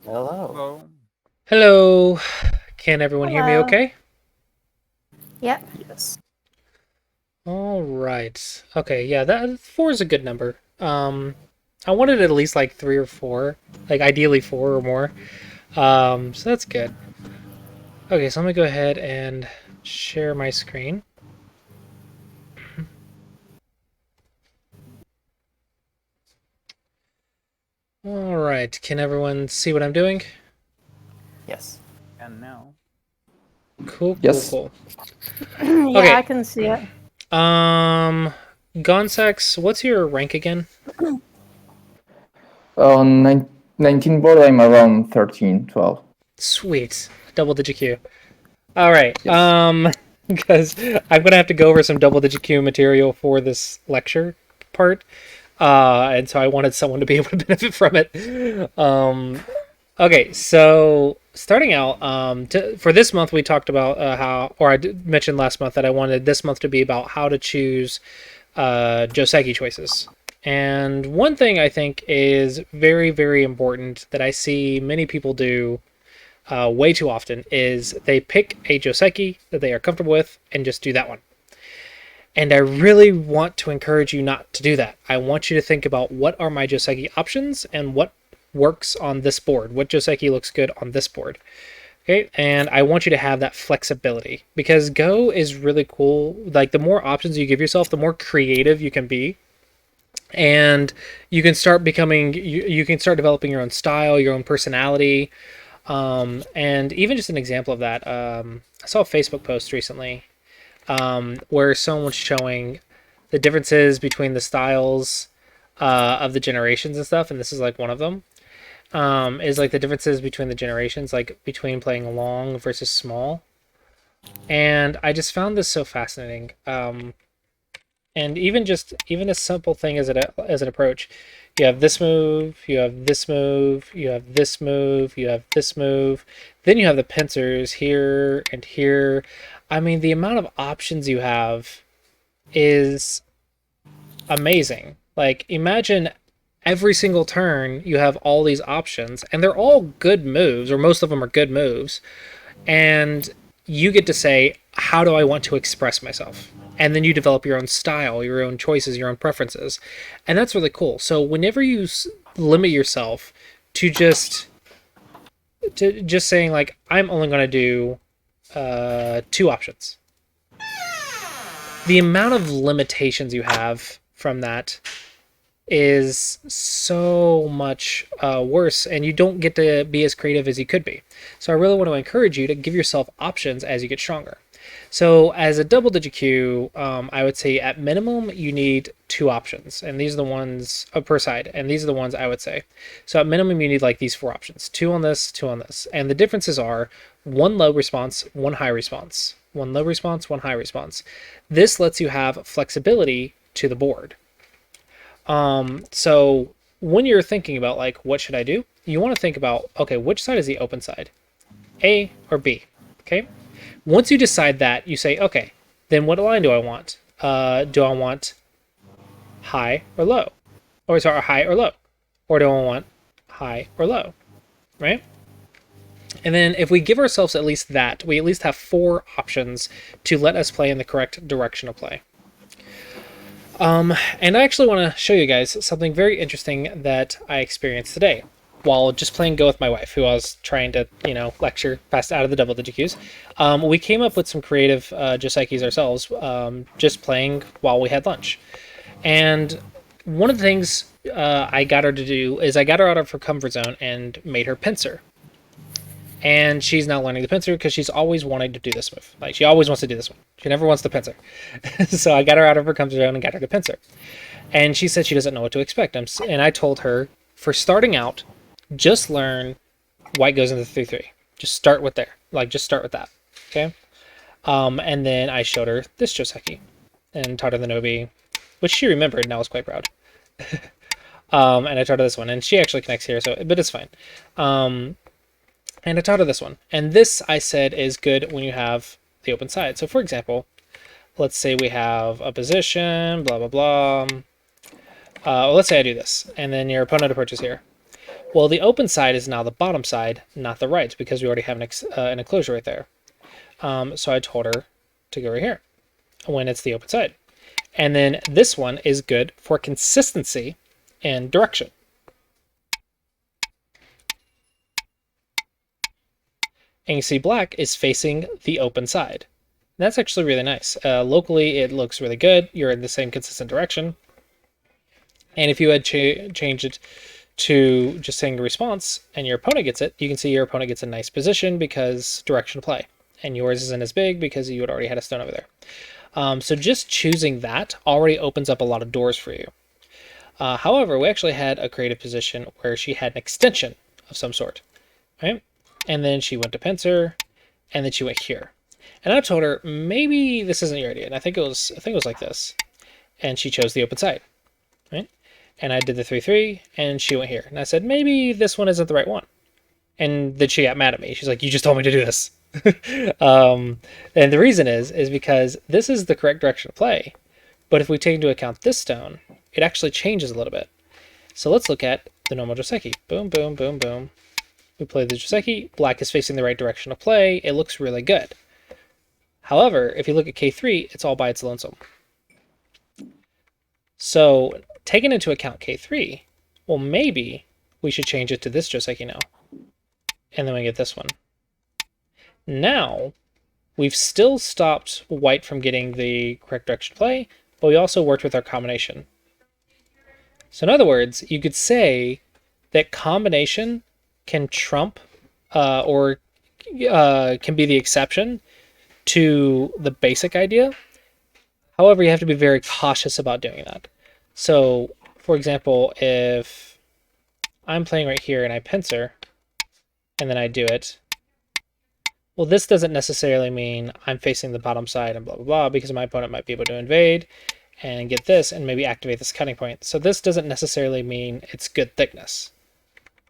Hello. Hello. Hello. Can everyone hear me Hello. okay? Yep. Yes. All right. Okay, yeah, that 4 is a good number. I wanted at least like 3 or 4, like ideally 4 or more. So that's good. Okay, so let me go ahead and share my screen. All right, can everyone see what I'm doing? Yes. And now, Cool, cool, Yes. cool. Yeah, I Okay. can see it. Gonsex, what's your rank again? On 19 board, I'm around 13, 12. Sweet. Double digit Q. All right. Yes. Because I'm gonna have to go over some double digit Q material for this lecture part, and so I wanted someone to be able to benefit from it. Okay, so starting out, for this month we talked about how, or I did mention last month that I wanted this month to be about how to choose Joseki choices. And one thing I think is very, very important that I see many people do way too often is they pick a Joseki that they are comfortable with and just do that one. And I really want to encourage you not to do that. I want you to think about what are my Joseki options and what works on this board. What Joseki looks good on this board. Okay, and I want you to have that flexibility because Go is really cool. Like the more options you give yourself, the more creative you can be, and you can start becoming. You can start developing your own style, your own personality, and even just an example of that. I saw a Facebook post recently where someone was showing the differences between the styles of the generations and stuff, and this is like one of them. Is like the differences between the generations, like between playing long versus small. And I just found this so fascinating. And even a simple thing as an approach, you have this move, you have this move, you have this move, you have this move, then you have the pincers here and here. I mean, the amount of options you have is amazing. Like, imagine every single turn you have all these options, and they're all good moves, or most of them are good moves, and you get to say, how do I want to express myself? And then you develop your own style, your own choices, your own preferences. And that's really cool. So whenever you limit yourself to just saying like I'm only going to do 2 options, the amount of limitations you have from that is so much worse, and you don't get to be as creative as you could be. So I really want to encourage you to give yourself options as you get stronger. So as a double digit Q, I would say at minimum you need 2 options, and these are the ones per side, and these are the ones I would say. So at minimum you need like these 4 options: 2 on this, 2 on this, and the differences are 1 low response, 1 high response, 1 low response, 1 high response. This lets you have flexibility to the board. So when you're thinking about like what should I do, you want to think about, okay, which side is the open side, A or B? Okay. Once you decide that, you say, okay, then what line do I want? Do I want high or low, or sorry, high or low, or do I want high or low, right? And then if we give ourselves at least that, we at least have 4 options to let us play in the correct direction of play. And I actually want to show you guys something very interesting that I experienced today while just playing Go with my wife, who I was trying to, lecture past out of the double digit cues. We came up with some creative Josekis ourselves, just playing while we had lunch. And one of the things I got her to do is I got her out of her comfort zone and made her pincer. And she's now learning the pincer because she's always wanting to do this move. Like, she always wants to do this one. She never wants the pincer. So I got her out of her comfort zone and got her to pincer. And she said she doesn't know what to expect. And I told her, for starting out, just learn white goes into 3-3. Just start with there. Like, just start with that. Okay? And then I showed her this Joseki and taught her the Nobi, which she remembered, and I was quite proud. And I taught her this one, and she actually connects here, so but it's fine. And I taught her this one. And this, I said, is good when you have the open side. So, for example, let's say we have a position, blah, blah, blah. Well, let's say I do this, and then your opponent approaches here. Well, the open side is now the bottom side, not the right, because we already have an enclosure right there. So I told her to go right here when it's the open side. And then this one is good for consistency and direction. And you see black is facing the open side. And that's actually really nice. Locally, it looks really good. You're in the same consistent direction. And if you had changed it to just saying a response and your opponent gets it, you can see your opponent gets a nice position because direction of play. And yours isn't as big because you had already had a stone over there. So just choosing that already opens up a lot of doors for you. However, we actually had a creative position where she had an extension of some sort, right? And then she went to pincer, and then she went here. And I told her maybe this isn't your idea, and I think it was like this. And she chose the open side, right? And I did the 3-3, and she went here. And I said maybe this one isn't the right one. And then she got mad at me. She's like, "You just told me to do this." And the reason is because this is the correct direction to play. But if we take into account this stone, it actually changes a little bit. So let's look at the normal Joseki. Boom, boom, boom, boom. We play the Joseki. Black is facing the right direction of play. It looks really good. However, if you look at K3, it's all by its lonesome. So taking into account K3, well, maybe we should change it to this Joseki now. And then we get this one. Now, we've still stopped white from getting the correct direction to play, but we also worked with our combination. So in other words, you could say that combination can trump or can be the exception to the basic idea. However, you have to be very cautious about doing that. So, for example, if I'm playing right here and I pincer, and then I do it, well, this doesn't necessarily mean I'm facing the bottom side and blah, blah, blah, because my opponent might be able to invade and get this and maybe activate this cutting point. So this doesn't necessarily mean it's good thickness.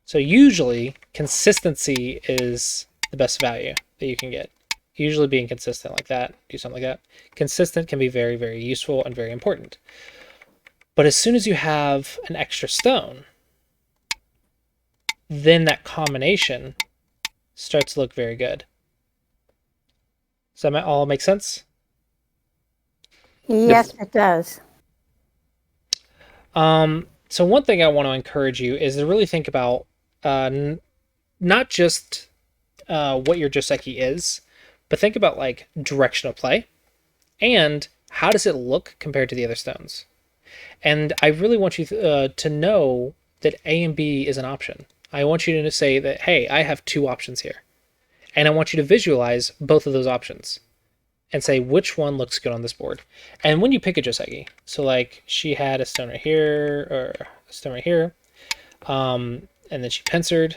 So usually, consistency is the best value that you can get. Usually being consistent like that, do something like that. Consistent can be very, very useful and very important. But as soon as you have an extra stone, then that combination starts to look very good. Does that all make sense? Yes, it does. So one thing I want to encourage you is to really think about not just what your Joseki is, but think about like direction of play and how does it look compared to the other stones. And I really want you to know that A and B is an option. I want you to say that, hey, I have two options here. And I want you to visualize both of those options and say which one looks good on this board. And when you pick a Joseki, so like she had a stone right here, or a stone right here, and then she pincered.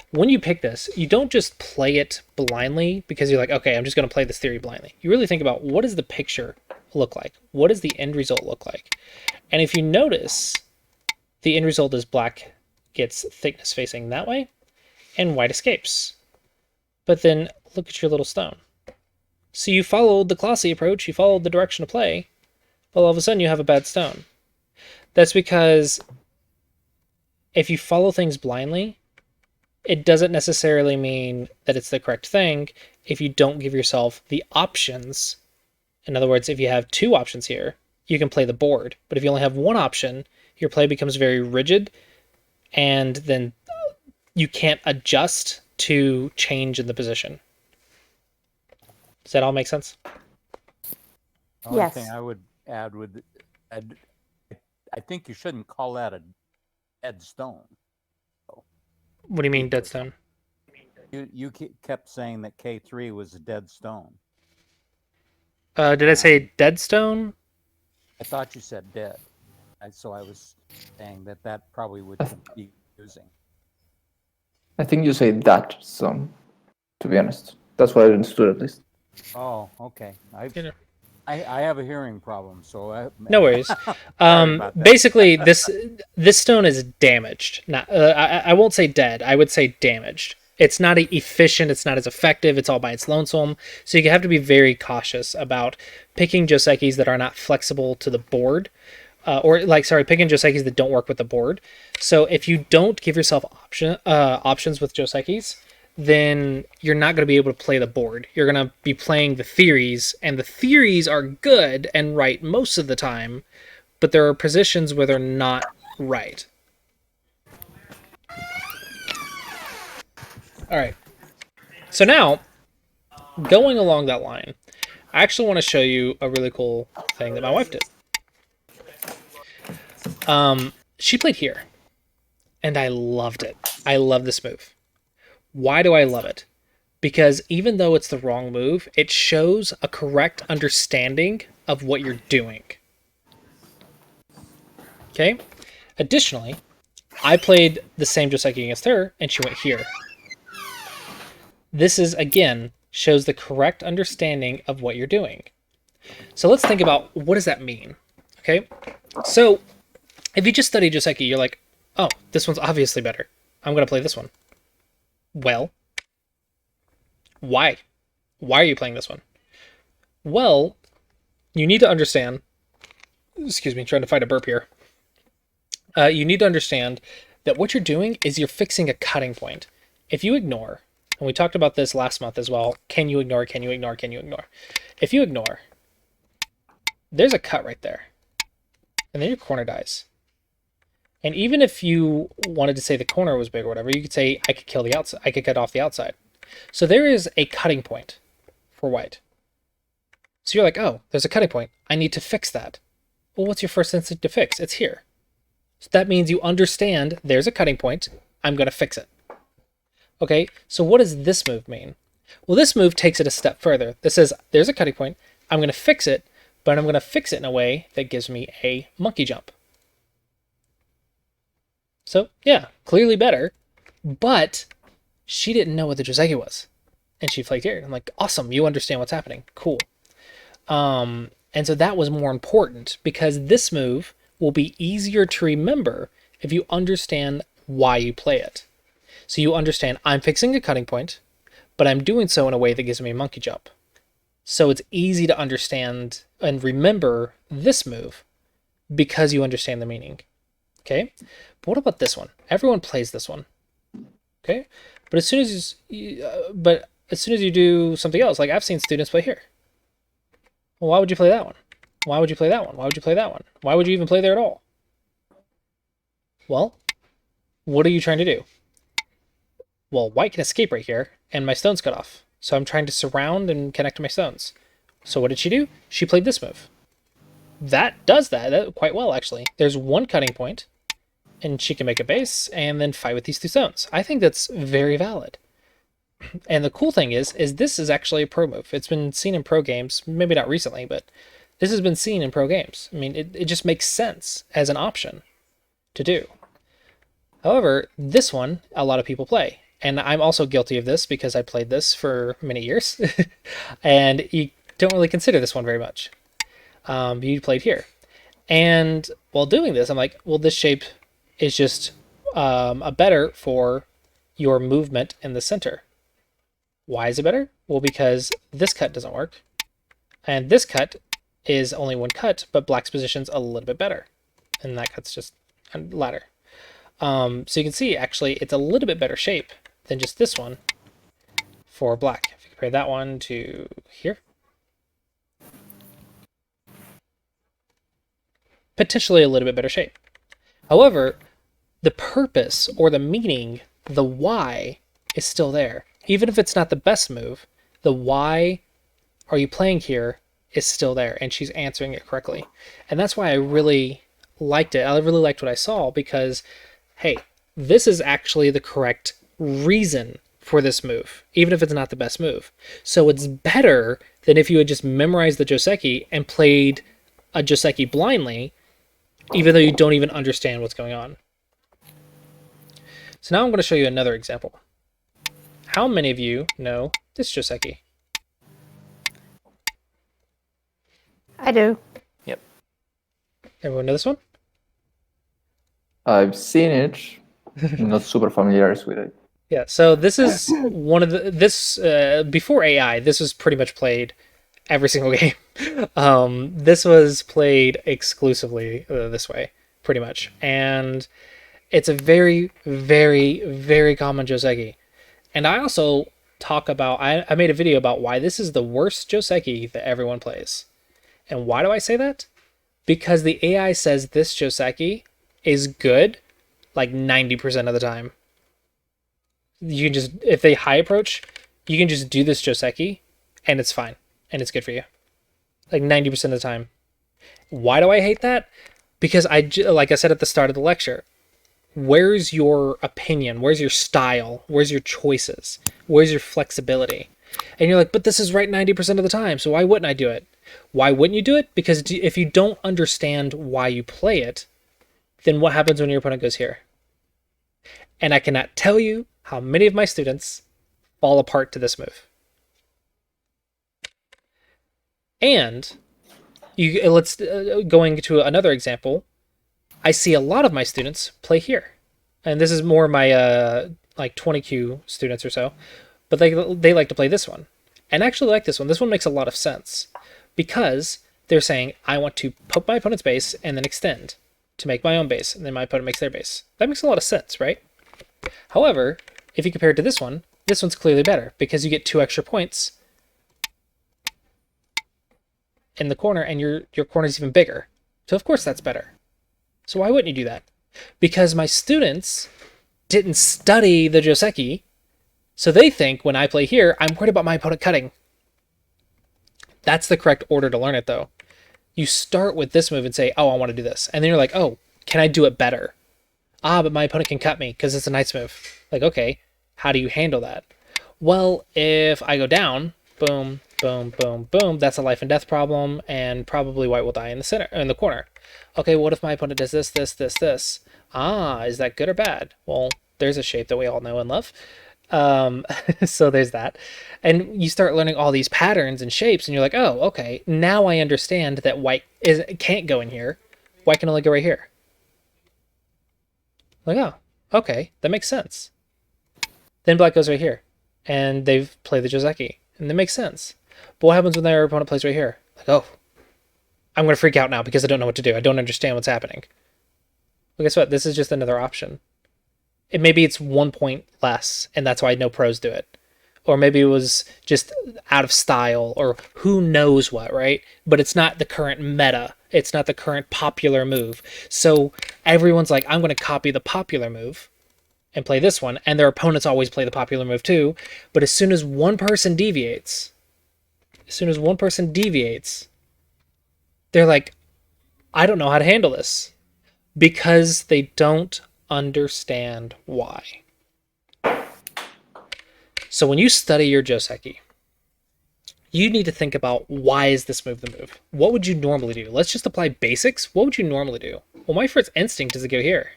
When you pick this, you don't just play it blindly because you're like, okay, I'm just going to play this theory blindly. You really think about what does the picture look like? What does the end result look like? And if you notice, the end result is black gets thickness facing that way and white escapes. But then look at your little stone. So you followed the Clossi approach, you followed the direction of play, but all of a sudden you have a bad stone. That's because if you follow things blindly, it doesn't necessarily mean that it's the correct thing if you don't give yourself the options. In other words, if you have two options here, you can play the board. But if you only have one option, your play becomes very rigid, and then you can't adjust to change in the position. Does that all make sense? The only Yes. thing I would add would, I think you shouldn't call that a dead stone. What do you mean, dead stone? You kept saying that K3 was a dead stone. Did I say dead stone? I thought you said dead. So I was saying that probably would be confusing. I think you say that some, to be honest. That's what I understood at least. Oh, okay. You know. I have a hearing problem, so No worries. Sorry about that. Basically, this stone is damaged. Not, I won't say dead. I would say damaged. It's not efficient. It's not as effective. It's all by its lonesome. So you have to be very cautious about picking Josekis that are not flexible to the board. picking Josekis that don't work with the board. So if you don't give yourself options with Josekis, then you're not going to be able to play the board. You're going to be playing the theories, and the theories are good and right most of the time, but there are positions where they're not right. All right. So now, going along that line, I actually want to show you a really cool thing that my wife did. She played here, and I loved it. I love this move. Why do I love it? Because even though it's the wrong move, it shows a correct understanding of what you're doing. Okay? Additionally, I played the same Joseki against her, and she went here. This is, again, shows the correct understanding of what you're doing. So let's think about, what does that mean? Okay? So, if you just study Joseki, you're like, oh, this one's obviously better. I'm going to play this one. Well, why? Why are you playing this one? Well, you need to understand... Excuse me, trying to find a burp here. You need to understand that what you're doing is you're fixing a cutting point. If you ignore, and we talked about this last month as well, can you ignore, can you ignore, can you ignore? If you ignore, there's a cut right there. And then your corner dies. And even if you wanted to say the corner was big or whatever, you could say, I could kill the outside, I could cut off the outside. So there is a cutting point for white. So you're like, oh, there's a cutting point. I need to fix that. Well, what's your first instinct to fix? It's here. So that means you understand there's a cutting point. I'm going to fix it. Okay, so what does this move mean? Well, this move takes it a step further. This says, there's a cutting point. I'm going to fix it, but I'm going to fix it in a way that gives me a monkey jump. So, yeah, clearly better, but she didn't know what the Joseki was. And she flaked here. I'm like, awesome, you understand what's happening. Cool. And so that was more important, because this move will be easier to remember if you understand why you play it. So you understand, I'm fixing a cutting point, but I'm doing so in a way that gives me a monkey jump. So it's easy to understand and remember this move because you understand the meaning. Okay? But what about this one? Everyone plays this one. Okay? But as soon as you do something else, like I've seen students play here. Well, why would you play that one? Why would you play that one? Why would you play that one? Why would you even play there at all? Well, what are you trying to do? Well, white can escape right here, and my stone's cut off. So I'm trying to surround and connect to my stones. So what did she do? She played this move. That does that quite well, actually. There's one cutting point, and she can make a base and then fight with these two stones. I think that's very valid. And the cool thing is this is actually a pro move. It's been seen in pro games, maybe not recently, but this has been seen in pro games. I mean, it just makes sense as an option to do. However, this one, a lot of people play. And I'm also guilty of this because I played this for many years. And you don't really consider this one very much. You played here. And while doing this, I'm like, well, this shape is just a better for your movement in the center. Why is it better? Well, because this cut doesn't work. And this cut is only one cut, but black's position's a little bit better. And that cut's just a ladder. So you can see, actually, it's a little bit better shape than just this one for black. If you compare that one to here. Potentially a little bit better shape. However, the purpose or the meaning, the why, is still there. Even if it's not the best move, the why are you playing here is still there, and she's answering it correctly. And that's why I really liked it. I really liked what I saw, because, hey, this is actually the correct reason for this move, even if it's not the best move. So it's better than if you had just memorized the Joseki and played a Joseki blindly, even though you don't even understand what's going on. So now I'm going to show you another example. How many of you know this Joseki? I do. Yep. Everyone know this one? I've seen it. Not super familiar with it. Yeah, so this is one of the, before AI, this was pretty much played every single game. This was played exclusively this way, pretty much. And it's a very, very, very common Joseki. And I also talk about, I made a video about why this is the worst Joseki that everyone plays. And why do I say that? Because the AI says this Joseki is good like 90% of the time. You can just, if they high approach, you can just do this Joseki and it's fine. And it's good for you. Like 90% of the time. Why do I hate that? Because like I said at the start of the lecture, where's your opinion? Where's your style? Where's your choices? Where's your flexibility? And you're like, but this is right 90% of the time, so why wouldn't I do it? Why wouldn't you do it? Because if you don't understand why you play it, then what happens when your opponent goes here? And I cannot tell you how many of my students fall apart to this move. And let's going to another example. I see a lot of my students play here, and this is more my like 20Q students or so, but they like to play this one, and actually like this one. This one makes a lot of sense because they're saying I want to poke my opponent's base and then extend to make my own base, and then my opponent makes their base. That makes a lot of sense, right? However, if you compare it to this one's clearly better because you get 2 extra points in the corner, and your corner is even bigger. So of course that's better. So why wouldn't you do that? Because my students didn't study the Joseki, so they think when I play here, I'm worried about my opponent cutting. That's the correct order to learn it, though. You start with this move and say, oh, I want to do this. And then you're like, oh, can I do it better? Ah, but my opponent can cut me because it's a nice move. Like, okay, how do you handle that? Well, if I go down, boom, boom, boom, boom, that's a life and death problem, and probably white will die in the corner. Okay, what if my opponent does this, this, this, this? Ah, is that good or bad? Well, there's a shape that we all know and love. So there's that. And you start learning all these patterns and shapes, and you're like, oh, okay, now I understand that white can't go in here. White can only go right here. Like, oh, okay, that makes sense. Then black goes right here, and they've played the Joseki, and that makes sense. But what happens when their opponent plays right here? Like, oh, I'm going to freak out now because I don't know what to do. I don't understand what's happening. Well, guess what? This is just another option. Maybe it's 1 point less, and that's why no pros do it. Or maybe it was just out of style, or who knows what, right? But it's not the current meta. It's not the current popular move. So everyone's like, I'm going to copy the popular move and play this one, and their opponents always play the popular move too. But as soon as one person deviates, they're like, I don't know how to handle this, because they don't understand why. So when you study your Joseki, you need to think about, why is this move the move? What would you normally do? Let's just apply basics. What would you normally do? Well, my first instinct is to go here.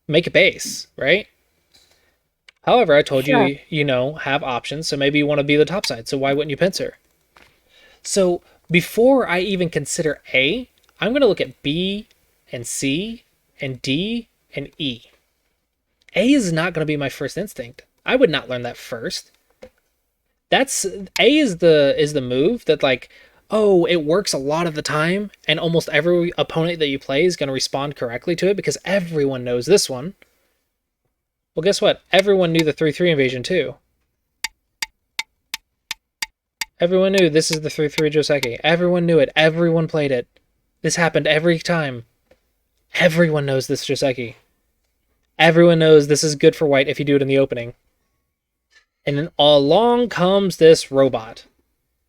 Make a base, right? However, I told you, have options, so maybe you want to be the top side, so why wouldn't you pincer? So before I even consider A, I'm going to look at B and C and D and E. A is not going to be my first instinct. I would not learn that first. A is the move that, like, oh, it works a lot of the time, and almost every opponent that you play is going to respond correctly to it because everyone knows this one. Well, guess what? Everyone knew the 3-3 invasion too. Everyone knew this is the 3-3 Joseki. Everyone knew it. Everyone played it. This happened every time. Everyone knows this Joseki. Everyone knows this is good for white if you do it in the opening. And then along comes this robot.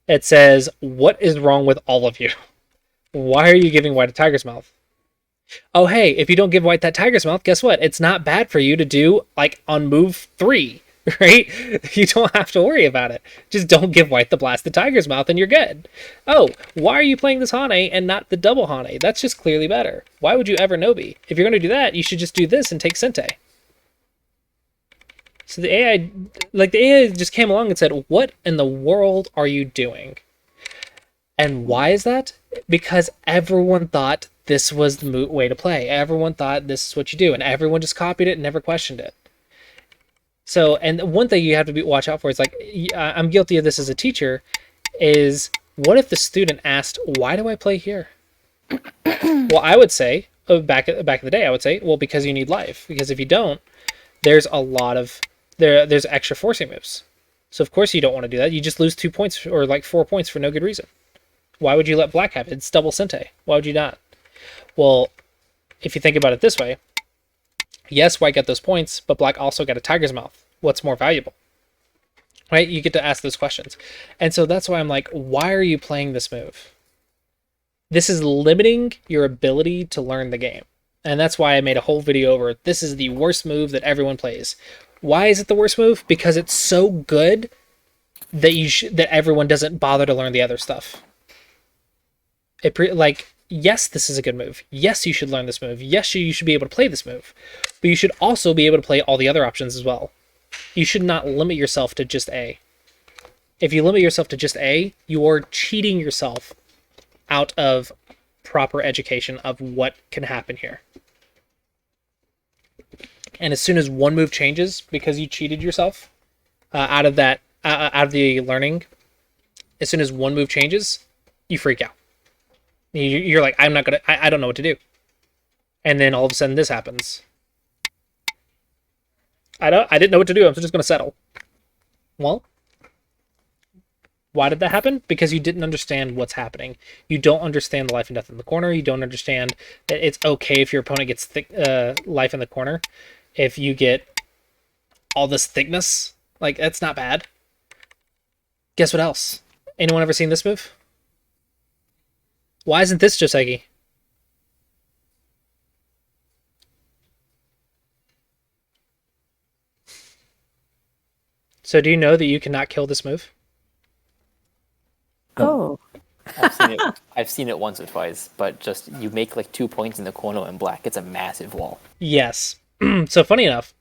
It says, what is wrong with all of you? Why are you giving white a tiger's mouth? Oh, hey, if you don't give white that tiger's mouth, guess what? It's not bad for you to do, like, on move 3, right? You don't have to worry about it. Just don't give white the blasted tiger's mouth and you're good. Oh, why are you playing this Hane and not the double Hane? That's just clearly better. Why would you ever Nobi? If you're going to do that, you should just do this and take Sente. So the AI just came along and said, what in the world are you doing? And why is that? Because everyone thought this was the way to play. Everyone thought this is what you do, and everyone just copied it and never questioned it. So, and one thing you have to watch out for is, like, I'm guilty of this as a teacher, is What if the student asked, why do I play here? Well, I would say, back in the day, I would say, well, because you need life. Because if you don't, there's a lot of, there's extra forcing moves. So of course you don't want to do that. You just lose 2 points or like 4 points for no good reason. Why would you let black have it? It's double Sente. Why would you not? Well, if you think about it this way, yes, white got those points, but black also got a tiger's mouth. What's more valuable? Right? You get to ask those questions. And so that's why I'm like, why are you playing this move? This is limiting your ability to learn the game. And that's why I made a whole video over this is the worst move that everyone plays. Why is it the worst move? Because it's so good that that everyone doesn't bother to learn the other stuff. Yes, this is a good move. Yes, you should learn this move. Yes, you should be able to play this move. But you should also be able to play all the other options as well. You should not limit yourself to just A. If you limit yourself to just A, you are cheating yourself out of proper education of what can happen here. And as soon as one move changes because you cheated yourself out of the learning, as soon as one move changes, you freak out. You're like, I don't know what to do. And then all of a sudden this happens. I didn't know what to do. I'm just going to settle. Well, why did that happen? Because you didn't understand what's happening. You don't understand the life and death in the corner. You don't understand that it's okay if your opponent gets life in the corner. If you get all this thickness, like, that's not bad. Guess what else? Anyone ever seen this move? Why isn't this Joseki? So do you know that you cannot kill this move? Oh. I've seen it once or twice, but just you make like 2 points in the corner in black. It's a massive wall. Yes. So funny enough,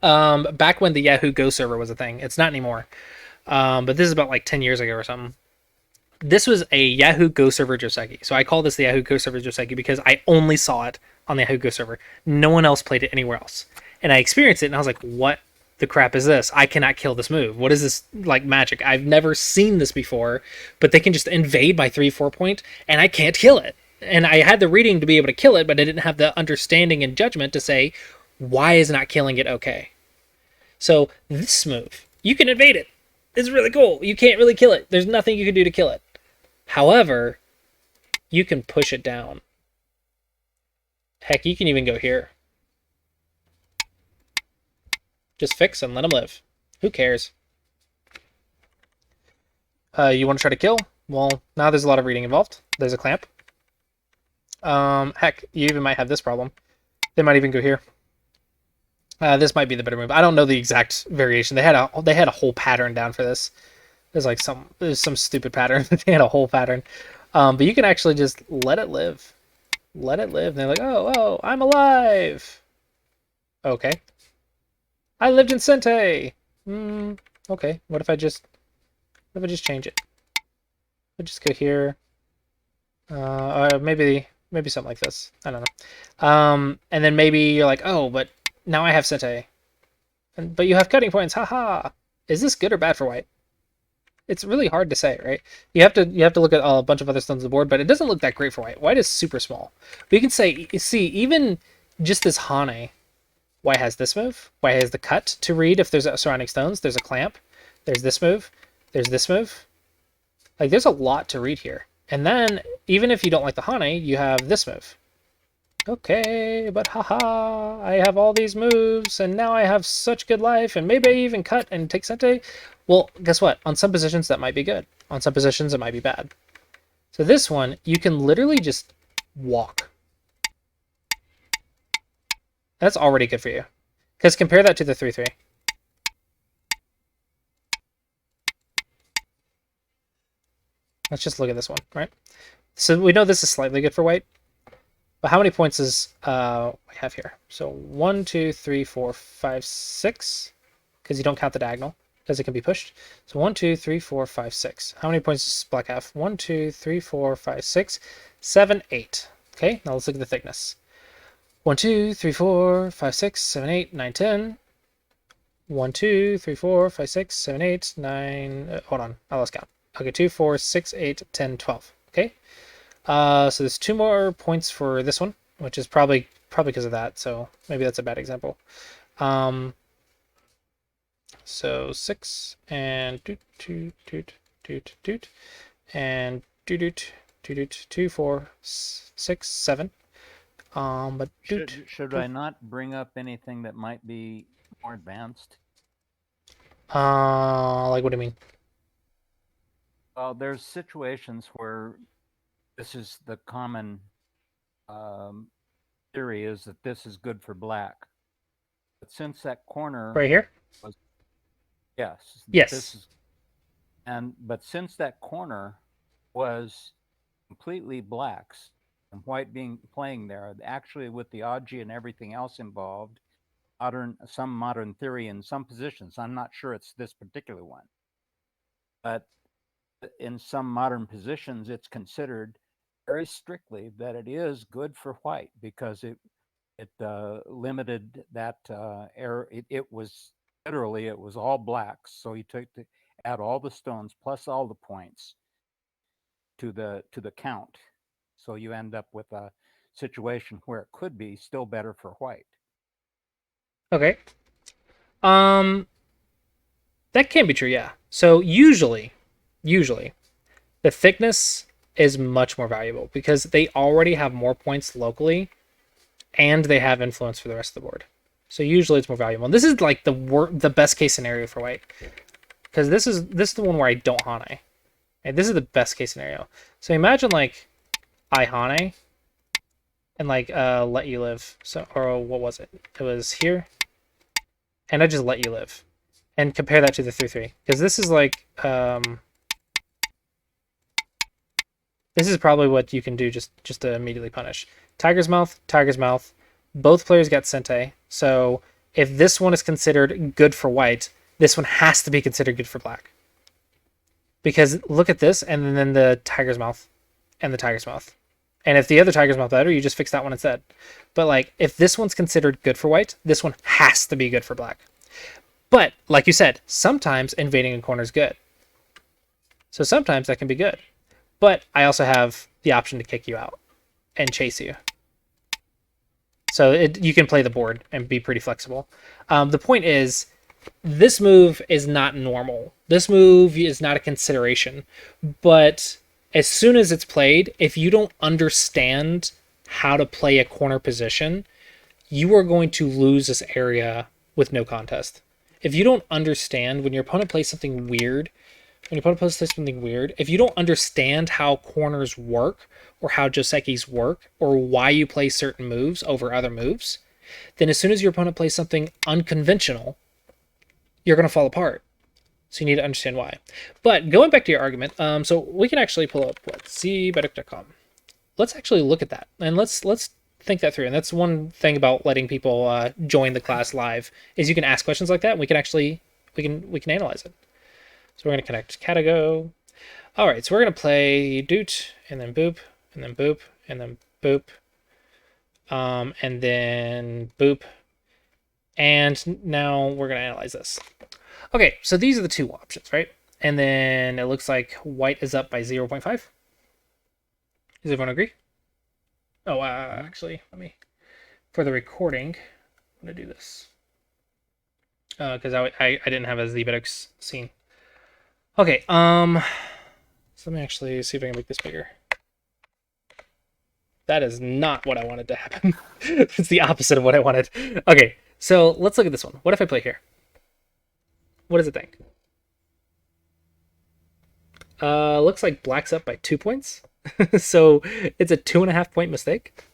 back when the Yahoo Go server was a thing, it's not anymore. But this is about like 10 years ago or something. This was a Yahoo Go server Joseki. So I call this the Yahoo Go server Joseki because I only saw it on the Yahoo Go server. No one else played it anywhere else. And I experienced it and I was like, what the crap is this? I cannot kill this move. What is this, like, magic? I've never seen this before, but they can just invade my 3-4 point and I can't kill it. And I had the reading to be able to kill it, but I didn't have the understanding and judgment to say, why is not killing it okay? So this move, you can invade it. It's really cool. You can't really kill it. There's nothing you can do to kill it. However, you can push it down. Heck, you can even go here. Just fix and let him live. Who cares? You want to try to kill? Well, now there's a lot of reading involved. There's a clamp. Heck, you even might have this problem. They might even go here. This might be the better move. I don't know the exact variation. They had a whole pattern down for this. There's some stupid pattern. They had a whole pattern. But you can actually just let it live. Let it live. And they're like, oh, I'm alive. Okay. I lived in Sente. Okay. What if I just change it? I'll just go here. Maybe something like this. I don't know. And then maybe you're like, oh, but now I have Sente. But you have cutting points. Haha. Is this good or bad for white? It's really hard to say, right? You have to look at a bunch of other stones on the board, but it doesn't look that great for white. White is super small. But you can see, even just this Hane, white has this move. White has the cut to read if there's surrounding stones. There's a clamp. There's this move. There's this move. Like, there's a lot to read here. And then, even if you don't like the Hane, you have this move. Okay, but haha, I have all these moves, and now I have such good life, and maybe I even cut and take Sente. Well, guess what? On some positions, that might be good. On some positions, it might be bad. So this one, you can literally just walk. That's already good for you. Because compare that to the 3-3. Let's just look at this one, right? So we know this is slightly good for white. But how many points does we have here? So 1, 2, 3, 4, 5, 6. Because you don't count the diagonal, because it can be pushed. So 1, 2, 3, 4, 5, 6. How many points does black have? 1, 2, 3, 4, 5, 6, 7, 8. Okay, now let's look at the thickness. 1, 2, 3, 4, 5, 6, 7, 8, 9, 10. 1, 2, 3, 4, 5, 6, 7, 8, 9. Hold on, I lost count. Okay, 2, 4, 6, 8, 10, 12. Okay. So there's 2 more points for this one, which is probably because of that. So maybe that's a bad example. So 6 and doot doot doot doot doot and doot doot doot doot 2, 4, 6, 7. But doot. Should I not bring up anything that might be more advanced? Like what do you mean? Well, there's situations where this is the common theory is that this is good for black. But since that corner Right here? was yes, Yes. this is but since that corner was completely blacks and white being playing there, actually with the Aji and everything else involved, some modern theory in some positions. I'm not sure it's this particular one, but in some modern positions, it's considered very strictly that it is good for white because it limited that error. It was literally it was all blacks, so you took to add all the stones plus all the points to the count, so you end up with a situation where it could be still better for white. Okay. That can be true, yeah. So usually, the thickness is much more valuable because they already have more points locally and they have influence for the rest of the board. So usually it's more valuable. And this is like the best case scenario for white. Because this is the one where I don't Hane. And this is the best case scenario. So imagine like I Hane and like let you live. So or what was it? It was here. And I just let you live. And compare that to the 3/3. Because this is like this is probably what you can do just to immediately punish. Tiger's Mouth. Both players got Sente. So if this one is considered good for white, this one has to be considered good for black. Because look at this, and then the Tiger's Mouth and the Tiger's Mouth. And if the other Tiger's Mouth better, you just fix that one instead. But like, if this one's considered good for white, this one has to be good for black. But like you said, sometimes invading a corner is good. So sometimes that can be good. But I also have the option to kick you out and chase you. So you can play the board and be pretty flexible. The point is, this move is not normal. This move is not a consideration. But as soon as it's played, if you don't understand how to play a corner position, you are going to lose this area with no contest. If you don't understand when your opponent plays something weird, if you don't understand how corners work or how Josekis work or why you play certain moves over other moves, then as soon as your opponent plays something unconventional, you're going to fall apart. So you need to understand why. But going back to your argument, so we can actually pull up zbeduk.com. Let's actually look at that and let's think that through. And that's one thing about letting people join the class live is you can ask questions like that. And we can actually we can analyze it. So we're going to connect Catago. All right, so we're going to play doot, and then boop, and then boop, and then boop, and then boop. And now we're going to analyze this. Okay, so these are the two options, right? And then it looks like white is up by 0.5. Does everyone agree? Oh, actually, for the recording, I'm going to do this. Because I didn't have a zbedux scene. Okay, so let me actually see if I can make this bigger. That is not what I wanted to happen. It's the opposite of what I wanted. Okay, so let's look at this one. What if I play here? What does it think? Looks like black's up by 2 points. So it's a 2.5 point mistake.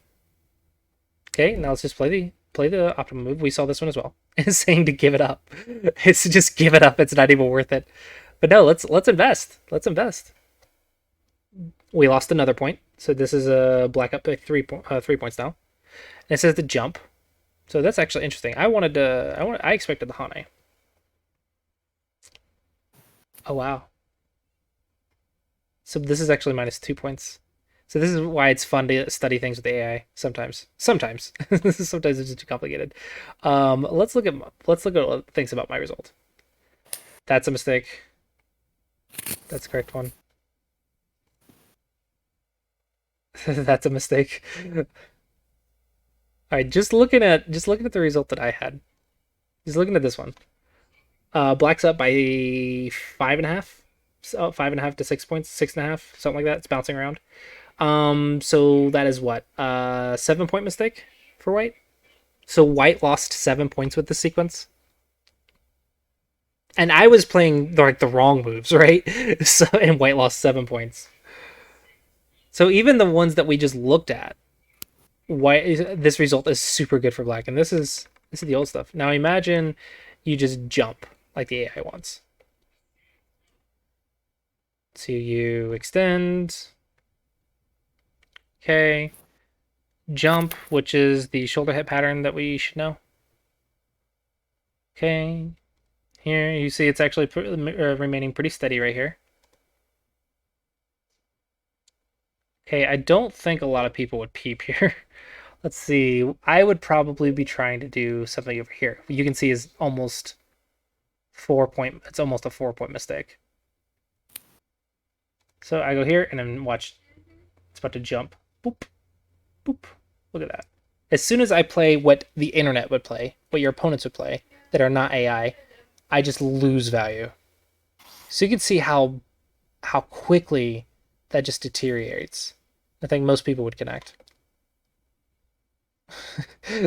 Okay, now let's just play the optimum move. We saw this one as well. It's saying to give it up. It's to just give it up. It's not even worth it. But no, let's invest. Let's invest. We lost another point, so this is a black up by 3 points now. And it says to jump, so that's actually interesting. I expected the Hane. Oh wow. So this is actually minus 2 points. So this is why it's fun to study things with AI sometimes. Sometimes it's just too complicated. Let's look at what it thinks about my result. That's a mistake. That's the correct one. That's a mistake. All right, just looking at the result that I had. Just looking at this one. Black's up by 5.5. So 5.5 to 6 points, 6.5, something like that. It's bouncing around. So that is what? 7-point mistake for white. So white lost 7 points with the sequence. And I was playing the wrong moves, right? So and white lost 7 points. So even the ones that we just looked at, this result is super good for black. And this is the old stuff. Now imagine you just jump like the AI wants. So you extend. Okay. Jump, which is the shoulder hit pattern that we should know. Okay. Here you see it's actually remaining pretty steady right here. Okay, I don't think a lot of people would peep here. Let's see. I would probably be trying to do something over here. You can see is almost 4-point. It's almost a 4-point mistake. So I go here and then watch. It's about to jump. Boop. Boop. Look at that. As soon as I play what the internet would play, what your opponents would play, that are not AI, I just lose value. So you can see how quickly that just deteriorates. I think most people would connect.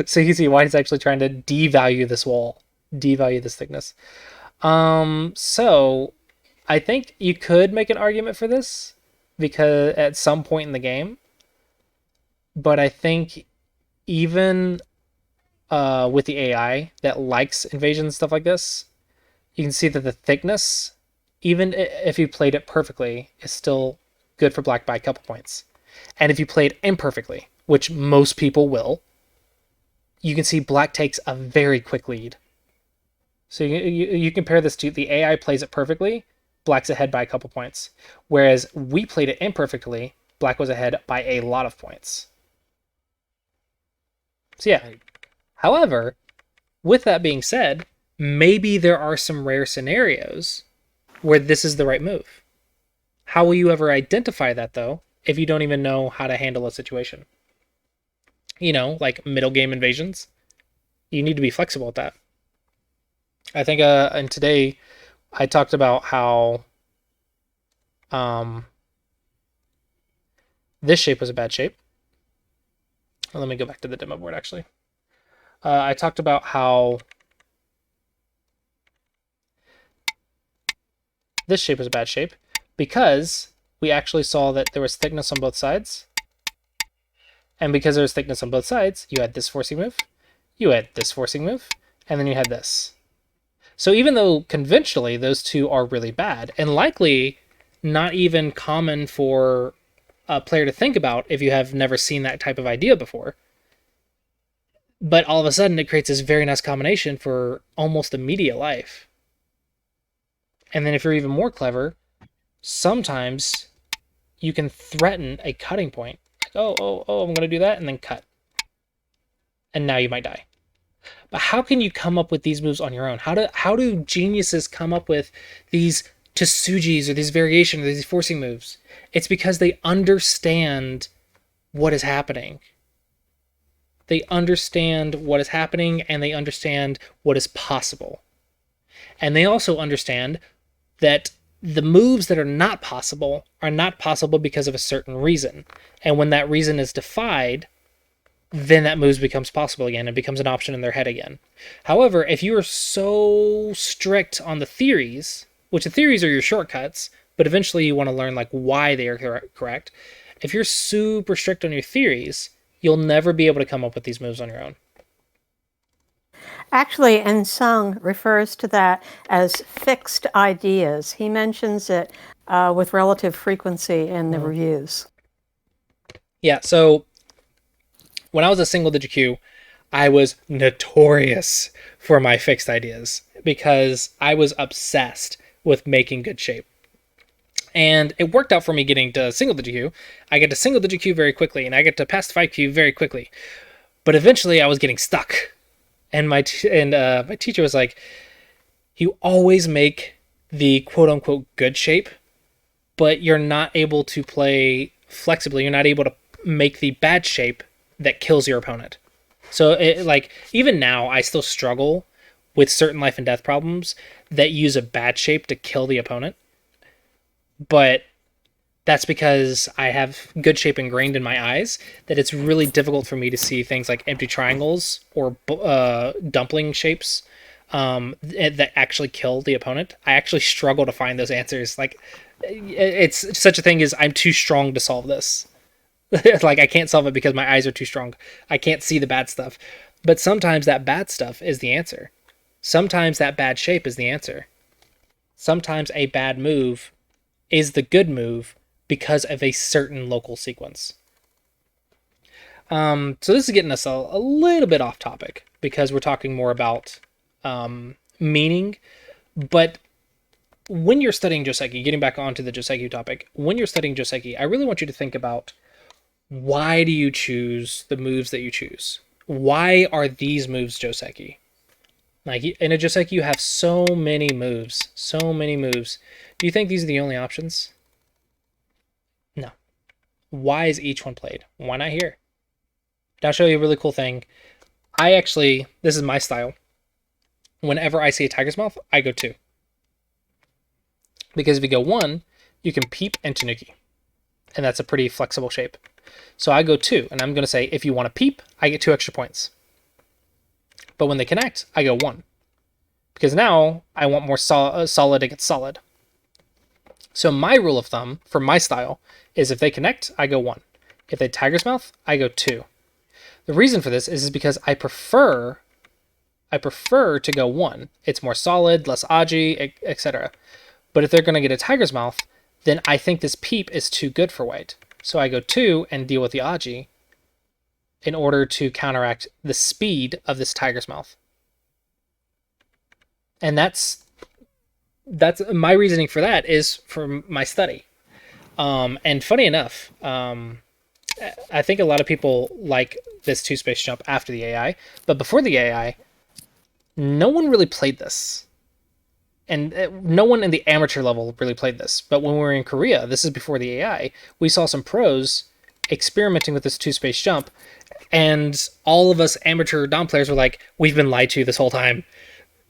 So you can see white is actually trying to devalue this wall, devalue this thickness. So I think you could make an argument for this because at some point in the game, but I think even with the AI that likes invasion and stuff like this, you can see that the thickness, even if you played it perfectly, is still good for black by a couple points. And if you played imperfectly, which most people will, you can see black takes a very quick lead. So you compare this to the AI plays it perfectly, black's ahead by a couple points. Whereas we played it imperfectly, black was ahead by a lot of points. So yeah. However, with that being said, maybe there are some rare scenarios where this is the right move. How will you ever identify that, though, if you don't even know how to handle a situation? You know, like middle game invasions. You need to be flexible with that. I think and today I talked about how this shape was a bad shape. Well, let me go back to the demo board, actually. I talked about how this shape was a bad shape because we actually saw that there was thickness on both sides. And because there was thickness on both sides, you had this forcing move, you had this forcing move, and then you had this. So even though conventionally those two are really bad, and likely not even common for a player to think about if you have never seen that type of idea before, but all of a sudden it creates this very nice combination for almost immediate life. And then if you're even more clever, sometimes you can threaten a cutting point. Like, oh, I'm going to do that, and then cut. And now you might die. But how can you come up with these moves on your own? How do geniuses come up with these Tesujis or these variations or these forcing moves? It's because they understand what is happening. They understand what is happening, and they understand what is possible. And they also understand that the moves that are not possible because of a certain reason. And when that reason is defied, then that move becomes possible again and becomes an option in their head again. However, if you are so strict on the theories, which the theories are your shortcuts, but eventually you want to learn like why they are correct. If you're super strict on your theories, you'll never be able to come up with these moves on your own. Actually, Ensung refers to that as fixed ideas. He mentions it with relative frequency in the reviews. Yeah, so when I was a single-digit Q, I was notorious for my fixed ideas because I was obsessed with making good shape. And it worked out for me getting to single-digit Q. I get to single-digit Q very quickly, and I get to past 5Q very quickly. But eventually I was getting stuck. And my teacher was like, you always make the quote-unquote good shape but you're not able to play flexibly. You're not able to make the bad shape that kills your opponent. So, like, even now, I still struggle with certain life and death problems that use a bad shape to kill the opponent. But that's because I have good shape ingrained in my eyes that it's really difficult for me to see things like empty triangles or dumpling shapes that actually kill the opponent. I actually struggle to find those answers. Like, it's such a thing as I'm too strong to solve this. Like, I can't solve it because my eyes are too strong. I can't see the bad stuff. But sometimes that bad stuff is the answer. Sometimes that bad shape is the answer. Sometimes a bad move is the good move because of a certain local sequence. So this is getting us a little bit off topic because we're talking more about meaning. But when you're studying Joseki, getting back onto the Joseki topic, when you're studying Joseki, I really want you to think about, why do you choose the moves that you choose? Why are these moves Joseki? Like, in a Joseki, you have so many moves. So many moves. Do you think these are the only options? No. Why is each one played? Why not here? I'll show you a really cool thing. This is my style. Whenever I see a tiger's mouth, I go 2. Because if you go 1, you can peep and tanuki. And that's a pretty flexible shape. So I go 2, and I'm going to say, if you want to peep, I get 2 extra points. But when they connect, I go 1. Because now, I want more solid against solid. So my rule of thumb, for my style, is if they connect, I go 1. If they tiger's mouth, I go 2. The reason for this is because I prefer to go 1. It's more solid, less aji, etc. But if they're going to get a tiger's mouth, then I think this peep is too good for white. So I go 2 and deal with the aji in order to counteract the speed of this tiger's mouth. And that's my reasoning for that is from my study. And funny enough, I think a lot of people like this 2-space jump after the AI, but before the AI, no one really played this. And no one in the amateur level really played this. But when we were in Korea, this is before the AI, we saw some pros experimenting with this 2-space jump, and all of us amateur Dom players were like, we've been lied to this whole time.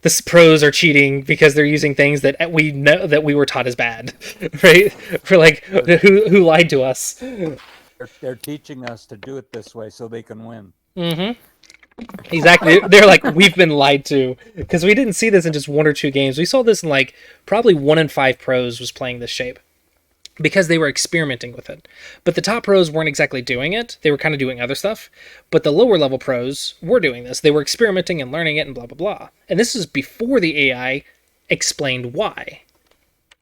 The pros are cheating because they're using things that we know that we were taught as bad, right? We're like, who lied to us? They're teaching us to do it this way so they can win. Mm-hmm. Exactly. They're like, we've been lied to because we didn't see this in just 1 or 2 games. We saw this in like probably 1 in 5 pros was playing this shape because they were experimenting with it. But the top pros weren't exactly doing it. They were kind of doing other stuff. But the lower level pros were doing this. They were experimenting and learning it and blah, blah, blah. And this is before the AI explained why.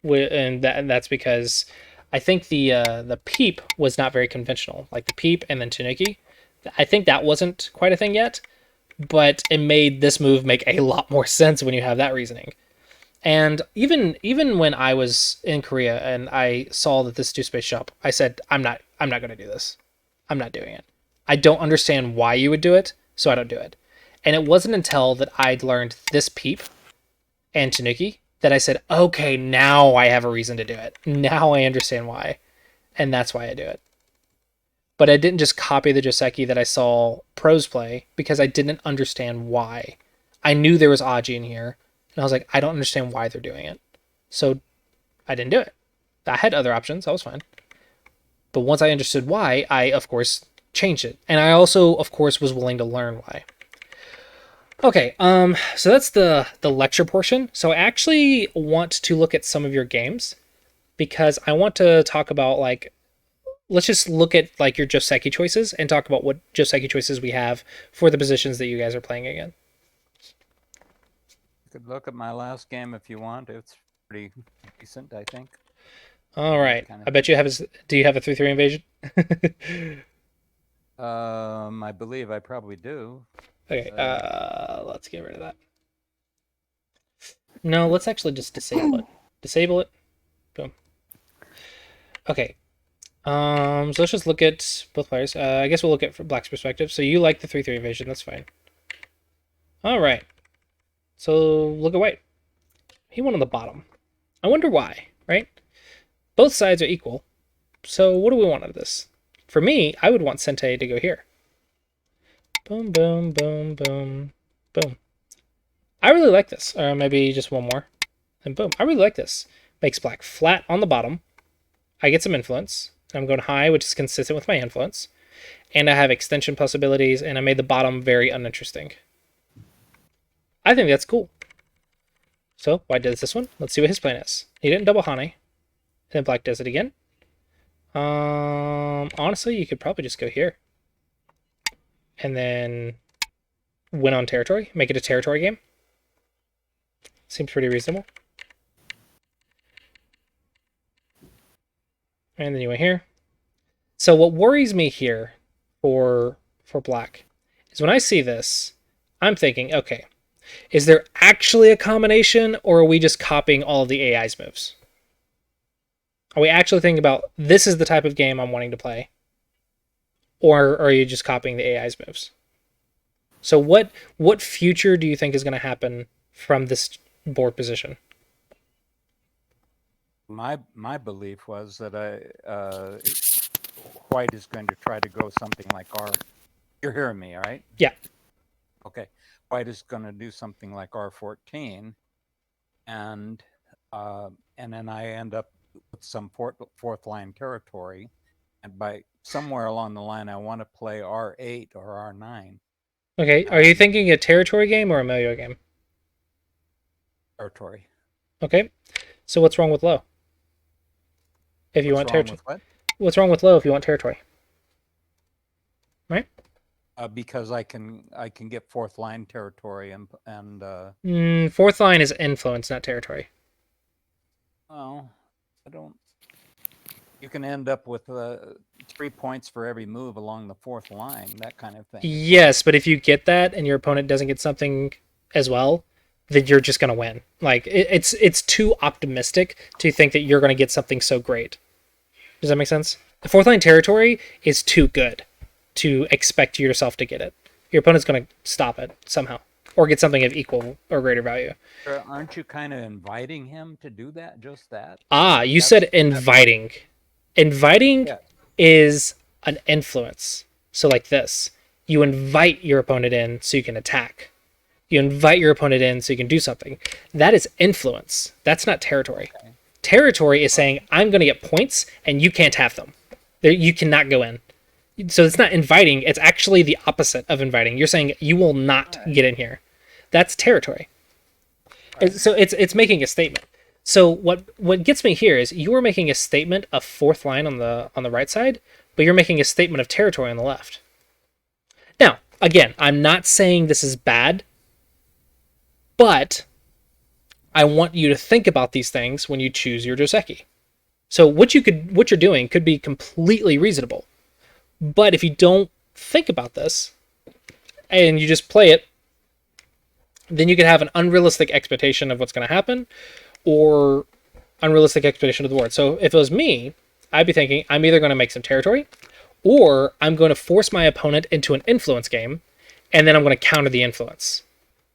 And that's because I think the peep was not very conventional. Like the peep and then tanuki. I think that wasn't quite a thing yet. But it made this move make a lot more sense when you have that reasoning. And even when I was in Korea and I saw that this 2-space jump, I said, I'm not going to do this. I'm not doing it. I don't understand why you would do it, so I don't do it. And it wasn't until that I'd learned this peep and tanuki that I said, okay, now I have a reason to do it. Now I understand why. And that's why I do it. But I didn't just copy the Joseki that I saw pros play because I didn't understand why. I knew there was aji in here. And I was like, I don't understand why they're doing it. So I didn't do it. I had other options. I was fine. But once I understood why, I, of course, changed it. And I also, of course, was willing to learn why. Okay, so that's the lecture portion. So I actually want to look at some of your games because I want to talk about, like, let's just look at, like, your Joseki choices and talk about what Joseki choices we have for the positions that you guys are playing again. You could look at my last game if you want. It's pretty decent, I think. All right. I bet you have do you have a 3/3 invasion? I believe I probably do. Okay, let's get rid of that. No, let's actually just disable it. Disable it. Boom. Okay. So let's just look at both players. I guess we'll look at from Black's perspective. So you like the 3/3 invasion, that's fine. All right. So look at White. He won on the bottom. I wonder why, right? both sides are equal. So what do we want out of this? For me, I would want Sente to go here. Boom, boom, boom, boom, boom. I really like this. Or maybe just one more. And boom. I really like this. Makes black flat on the bottom. I get some influence. I'm going high, which is consistent with my influence. And I have extension possibilities, and I made the bottom very uninteresting. I think that's cool. So, why does this one? Let's see what his plan is. He didn't double Hane. Then black does it again. Honestly, you could probably just go here. And then win on territory. Make it a territory game. Seems pretty reasonable. And then you went here. So what worries me here for black is when I see this, I'm thinking, okay, is there actually a combination, or are we just copying all of the AI's moves? Are we actually thinking about this is the type of game I'm wanting to play? Or are you just copying the AI's moves? So what future do you think is going to happen from this board position? My belief was that White is going to try to go something like R. You're hearing me, all right? Yeah. Okay. White is going to do something like R14, and then I end up with some fourth line territory, and by somewhere along the line, I want to play R8 or R9. Okay. Are you thinking a territory game or a Melio game? Territory. Okay. So what's wrong with low? If you want territory. What? What's wrong with low if you want territory? Right? Because I can get fourth line territory and fourth line is influence, not territory. well, I don't. You can end up with 3 points for every move along the fourth line, that kind of thing. Yes, but if you get that and your opponent doesn't get something as well, then you're just gonna win. Like it's too optimistic to think that you're gonna get something so great. Does that make sense? The fourth line territory is too good to expect yourself to get it. Your opponent's gonna stop it somehow, or get something of equal or greater value. Aren't you kind of inviting him to do that? Just that? You said inviting. Inviting Yeah. is an influence. So like this, you invite your opponent in so you can attack. You invite your opponent in so you can do something. That is influence. That's not territory. Okay. Territory is saying, I'm going to get points and you can't have them. You cannot go in. So it's not inviting. It's actually the opposite of inviting. You're saying you will not get in here. That's territory. Right. So it's making a statement. So what gets me here is you are making a statement of fourth line on the right side, but you're making a statement of territory on the left. Now, again, I'm not saying this is bad, but I want you to think about these things when you choose your Joseki. So what you're doing could be completely reasonable. But if you don't think about this and you just play it, then you could have an unrealistic expectation of what's going to happen, or unrealistic expectation of the board. So if it was me, I'd be thinking I'm either going to make some territory, or I'm going to force my opponent into an influence game, and then I'm going to counter the influence.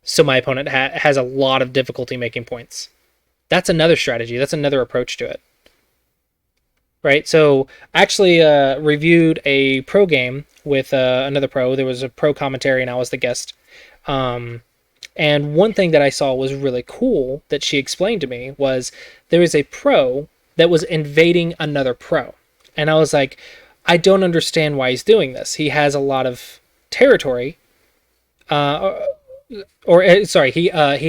So my opponent has a lot of difficulty making points. That's another strategy. That's another approach to it. Right? So I actually reviewed a pro game with another pro. There was a pro commentary, and I was the guest. And one thing that I saw was really cool that she explained to me was there is a pro that was invading another pro. And I was like, I don't understand why he's doing this. He has a lot of territory. He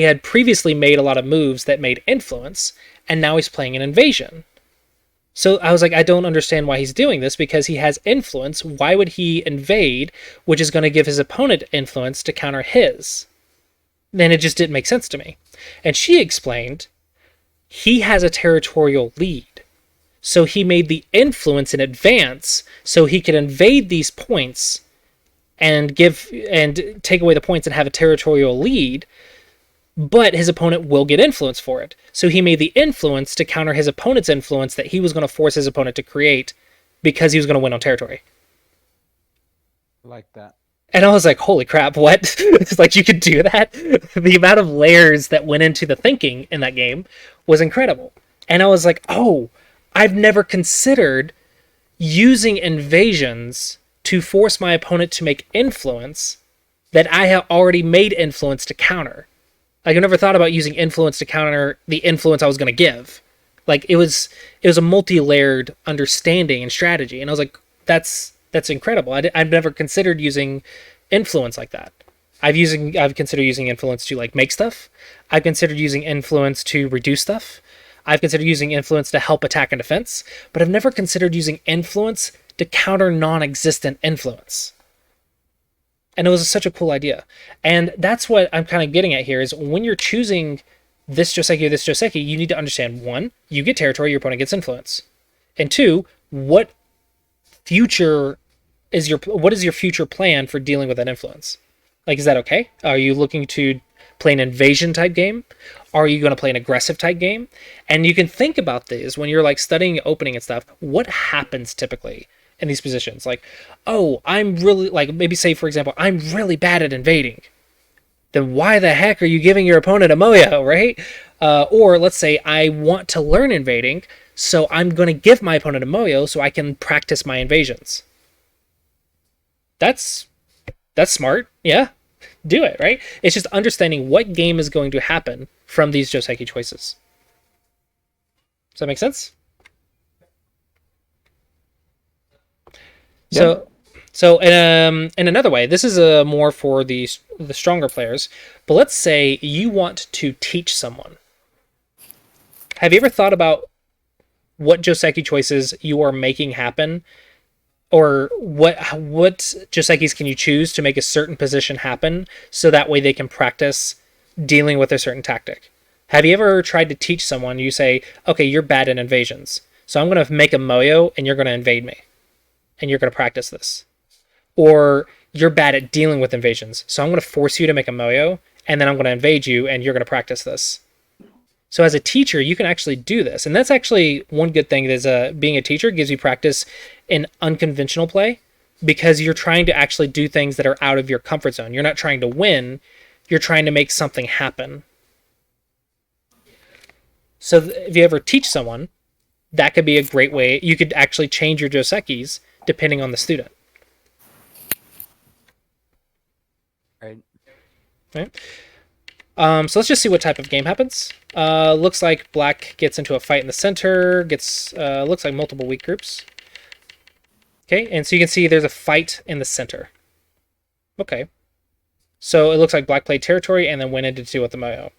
had previously made a lot of moves that made influence, and now he's playing an invasion. So I was like, I don't understand why he's doing this, because he has influence. Why would he invade, which is going to give his opponent influence to counter his? Then it just didn't make sense to me. And she explained, he has a territorial lead. So he made the influence in advance so he could invade these points and take away the points and have a territorial lead, but his opponent will get influence for it. So he made the influence to counter his opponent's influence that he was going to force his opponent to create because he was going to win on territory. Like that. And I was like, holy crap, what? It's like, you could do that? The amount of layers that went into the thinking in that game was incredible. And I was like, oh, I've never considered using invasions to force my opponent to make influence that I have already made influence to counter. Like, I never thought about using influence to counter the influence I was going to give. Like, it was a multi-layered understanding and strategy, and I was like, that's incredible. I've never considered using influence like that. I've considered using influence to like make stuff. I've considered using influence to reduce stuff. I've considered using influence to help attack and defense, but I've never considered using influence to counter non-existent influence. And it was such a cool idea. And that's what I'm kind of getting at here is when you're choosing this Joseki or this Joseki, you need to understand, one, you get territory, your opponent gets influence. And two, what is your future plan for dealing with that influence? Like, is that okay? Are you looking to play an invasion type game? Are you going to play an aggressive type game? And you can think about these when you're like studying opening and stuff. What happens typically in these positions? Like, oh, I'm really, like, maybe say, for example, I'm really bad at invading. Then why the heck are you giving your opponent a Moyo, right? Or let's say I want to learn invading, so I'm going to give my opponent a Moyo so I can practice my invasions. That's smart. Yeah, do it, right? It's just understanding what game is going to happen from these Joseki choices. Does that make sense? Yeah. So in another way, this is more for the stronger players. But let's say you want to teach someone. Have you ever thought about what Joseki choices you are making happen? Or what Josekis can you choose to make a certain position happen so that way they can practice dealing with a certain tactic? Have you ever tried to teach someone, you say, okay, you're bad at invasions, so I'm going to make a Moyo and you're going to invade me, and you're going to practice this. Or you're bad at dealing with invasions, so I'm going to force you to make a Moyo, and then I'm going to invade you and you're going to practice this. So as a teacher, you can actually do this. And that's actually one good thing is being a teacher gives you practice in unconventional play because you're trying to actually do things that are out of your comfort zone. You're not trying to win. You're trying to make something happen. So if you ever teach someone, that could be a great way. You could actually change your Josekis depending on the student. Right. Right? So let's just see what type of game happens. Looks like black gets into a fight in the center, looks like multiple weak groups. Okay, and so you can see there's a fight in the center. Okay. So it looks like black played territory and then went into two with the Moyo.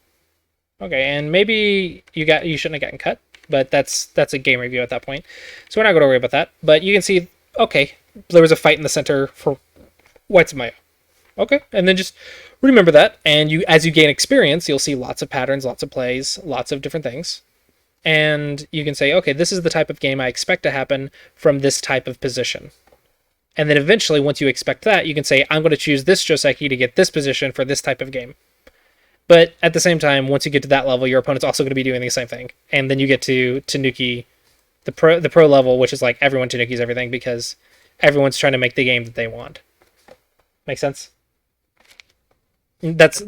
Okay, and maybe you shouldn't have gotten cut, but that's a game review at that point. So we're not going to worry about that. But you can see, okay, there was a fight in the center for white's Moyo. Okay, and then just remember that, and as you gain experience, you'll see lots of patterns, lots of plays, lots of different things. And you can say, okay, this is the type of game I expect to happen from this type of position. And then eventually, once you expect that, you can say, I'm going to choose this Joseki to get this position for this type of game. But at the same time, once you get to that level, your opponent's also going to be doing the same thing. And then you get to Tanuki, the pro level, which is like everyone Tanukis everything because everyone's trying to make the game that they want. Make sense? That's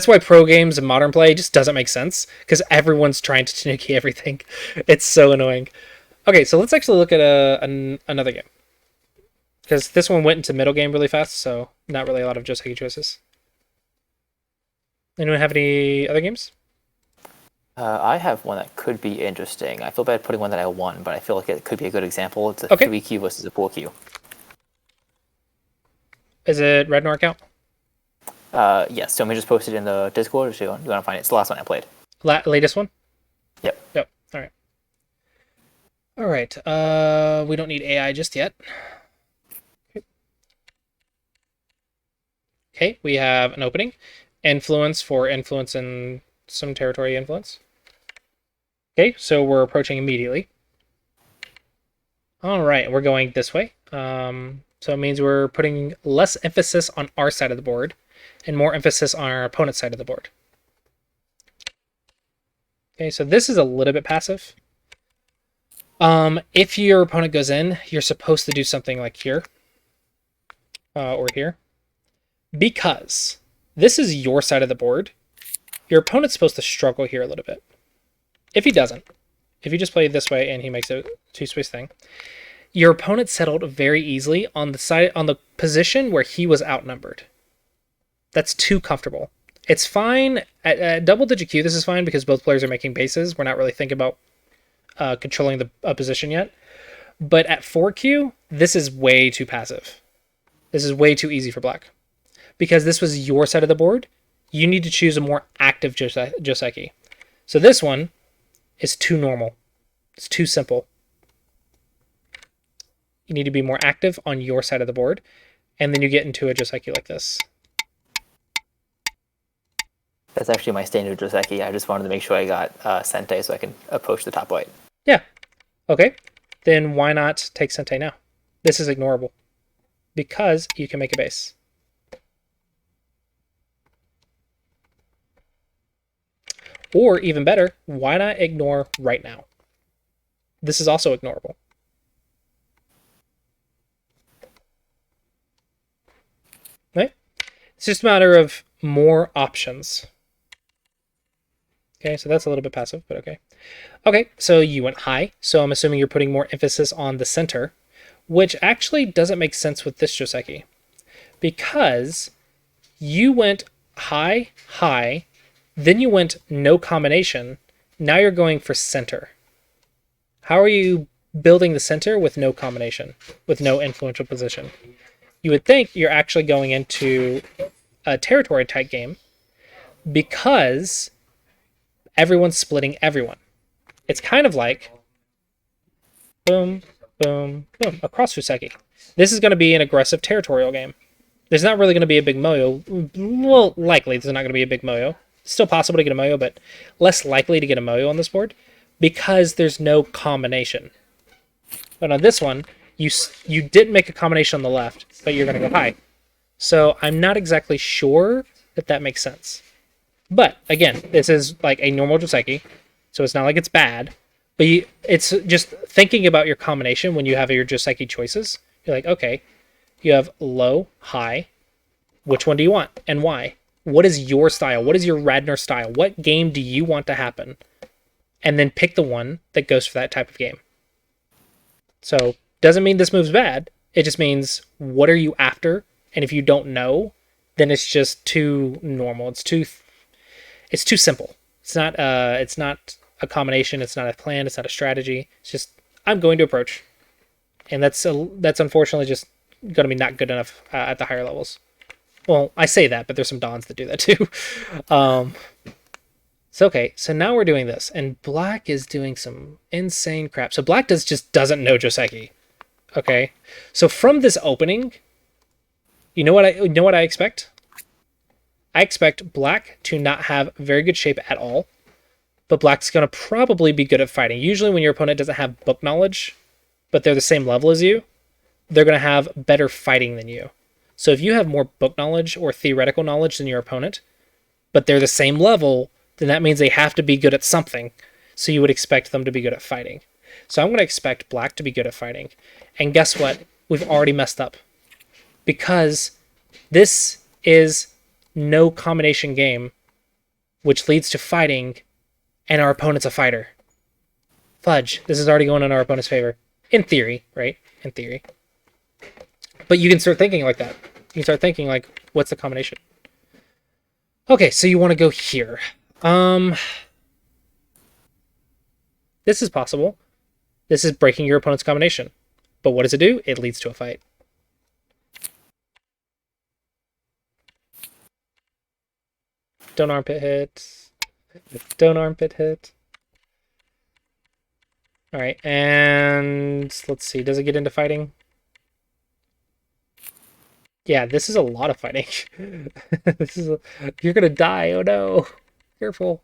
why pro games and modern play just doesn't make sense because everyone's trying to Tanuki everything. It's so annoying. Okay, so let's actually look at another game because this one went into middle game really fast, so not really a lot of Joseki choices. Anyone have any other games? I have one that could be interesting. I feel bad putting one that I won, but I feel like it could be a good example. It's a Okay. 3Q versus a 4Q. Is it Red Nor account? Yes, so we just posted in the Discord, so you want to find it. It's the last one I played. Latest one? Yep. All right. We don't need AI just yet. Okay, we have an opening. Influence for influence and some territory influence. Okay, so we're approaching immediately. All right, we're going this way. So it means we're putting less emphasis on our side of the board and more emphasis on our opponent's side of the board. Okay, so this is a little bit passive. If your opponent goes in, you're supposed to do something like here or here. Because this is your side of the board, your opponent's supposed to struggle here a little bit. If he doesn't, if you just play it this way and he makes a 2-space thing, your opponent settled very easily on the position where he was outnumbered. That's too comfortable. It's fine at double-digit Q. This is fine because both players are making bases. We're not really thinking about controlling the position yet. But at 4Q, this is way too passive. This is way too easy for black. Because this was your side of the board, you need to choose a more active Joseki. So this one is too normal. It's too simple. You need to be more active on your side of the board, and then you get into a Joseki like this. That's actually my standard Joseki. I just wanted to make sure I got Sente so I can approach the top white. Yeah. Okay. Then why not take Sente now? This is ignorable. Because you can make a base. Or even better, why not ignore right now? This is also ignorable. Right? It's just a matter of more options. Okay, so that's a little bit passive, but okay. Okay, so you went high, so I'm assuming you're putting more emphasis on the center, which actually doesn't make sense with this Joseki. Because you went high, high, then you went no combination, now you're going for center. How are you building the center with no combination, with no influential position? You would think you're actually going into a territory type game because everyone's splitting everyone. It's kind of like boom, boom, boom, across Joseki. This is going to be an aggressive territorial game. There's not really going to be a big moyo. Well, likely there's not going to be a big moyo. It's still possible to get a moyo, but less likely to get a moyo on this board because there's no combination. But on this one, you didn't make a combination on the left, but you're going to go high. So I'm not exactly sure that makes sense. But again, this is like a normal Joseki, so it's not like it's bad. But it's just thinking about your combination when you have your Joseki choices. You're like, okay, you have low, high. Which one do you want and why? What is your style? What is your Radner style? What game do you want to happen? And then pick the one that goes for that type of game. So doesn't mean this move's bad. It just means what are you after? And if you don't know, then it's just too normal. It's too simple. It's not a combination. It's not a plan. It's not a strategy. It's just I'm going to approach, and that's unfortunately just going to be not good enough at the higher levels. Well, I say that, but there's some dons that do that too. So okay, so now we're doing this, and black is doing some insane crap. So black doesn't know Joseki. Okay, so from this opening, you know what I expect? I expect black to not have very good shape at all, but black's going to probably be good at fighting. Usually when your opponent doesn't have book knowledge, but they're the same level as you, they're going to have better fighting than you. So if you have more book knowledge or theoretical knowledge than your opponent, but they're the same level, then that means they have to be good at something. So you would expect them to be good at fighting. So I'm going to expect black to be good at fighting. And guess what? We've already messed up. Because this is no combination game, which leads to fighting, and our opponent's a fighter. Fudge. This is already going in our opponent's favor. In theory, right? In theory. But you can start thinking like that. You can start thinking like, what's the combination? Okay, so you want to go here. This is possible. This is breaking your opponent's combination. But what does it do? It leads to a fight. Don't armpit hit. Don't armpit hit. Alright, and let's see. Does it get into fighting? Yeah, this is a lot of fighting. You're gonna die. Oh no. Careful.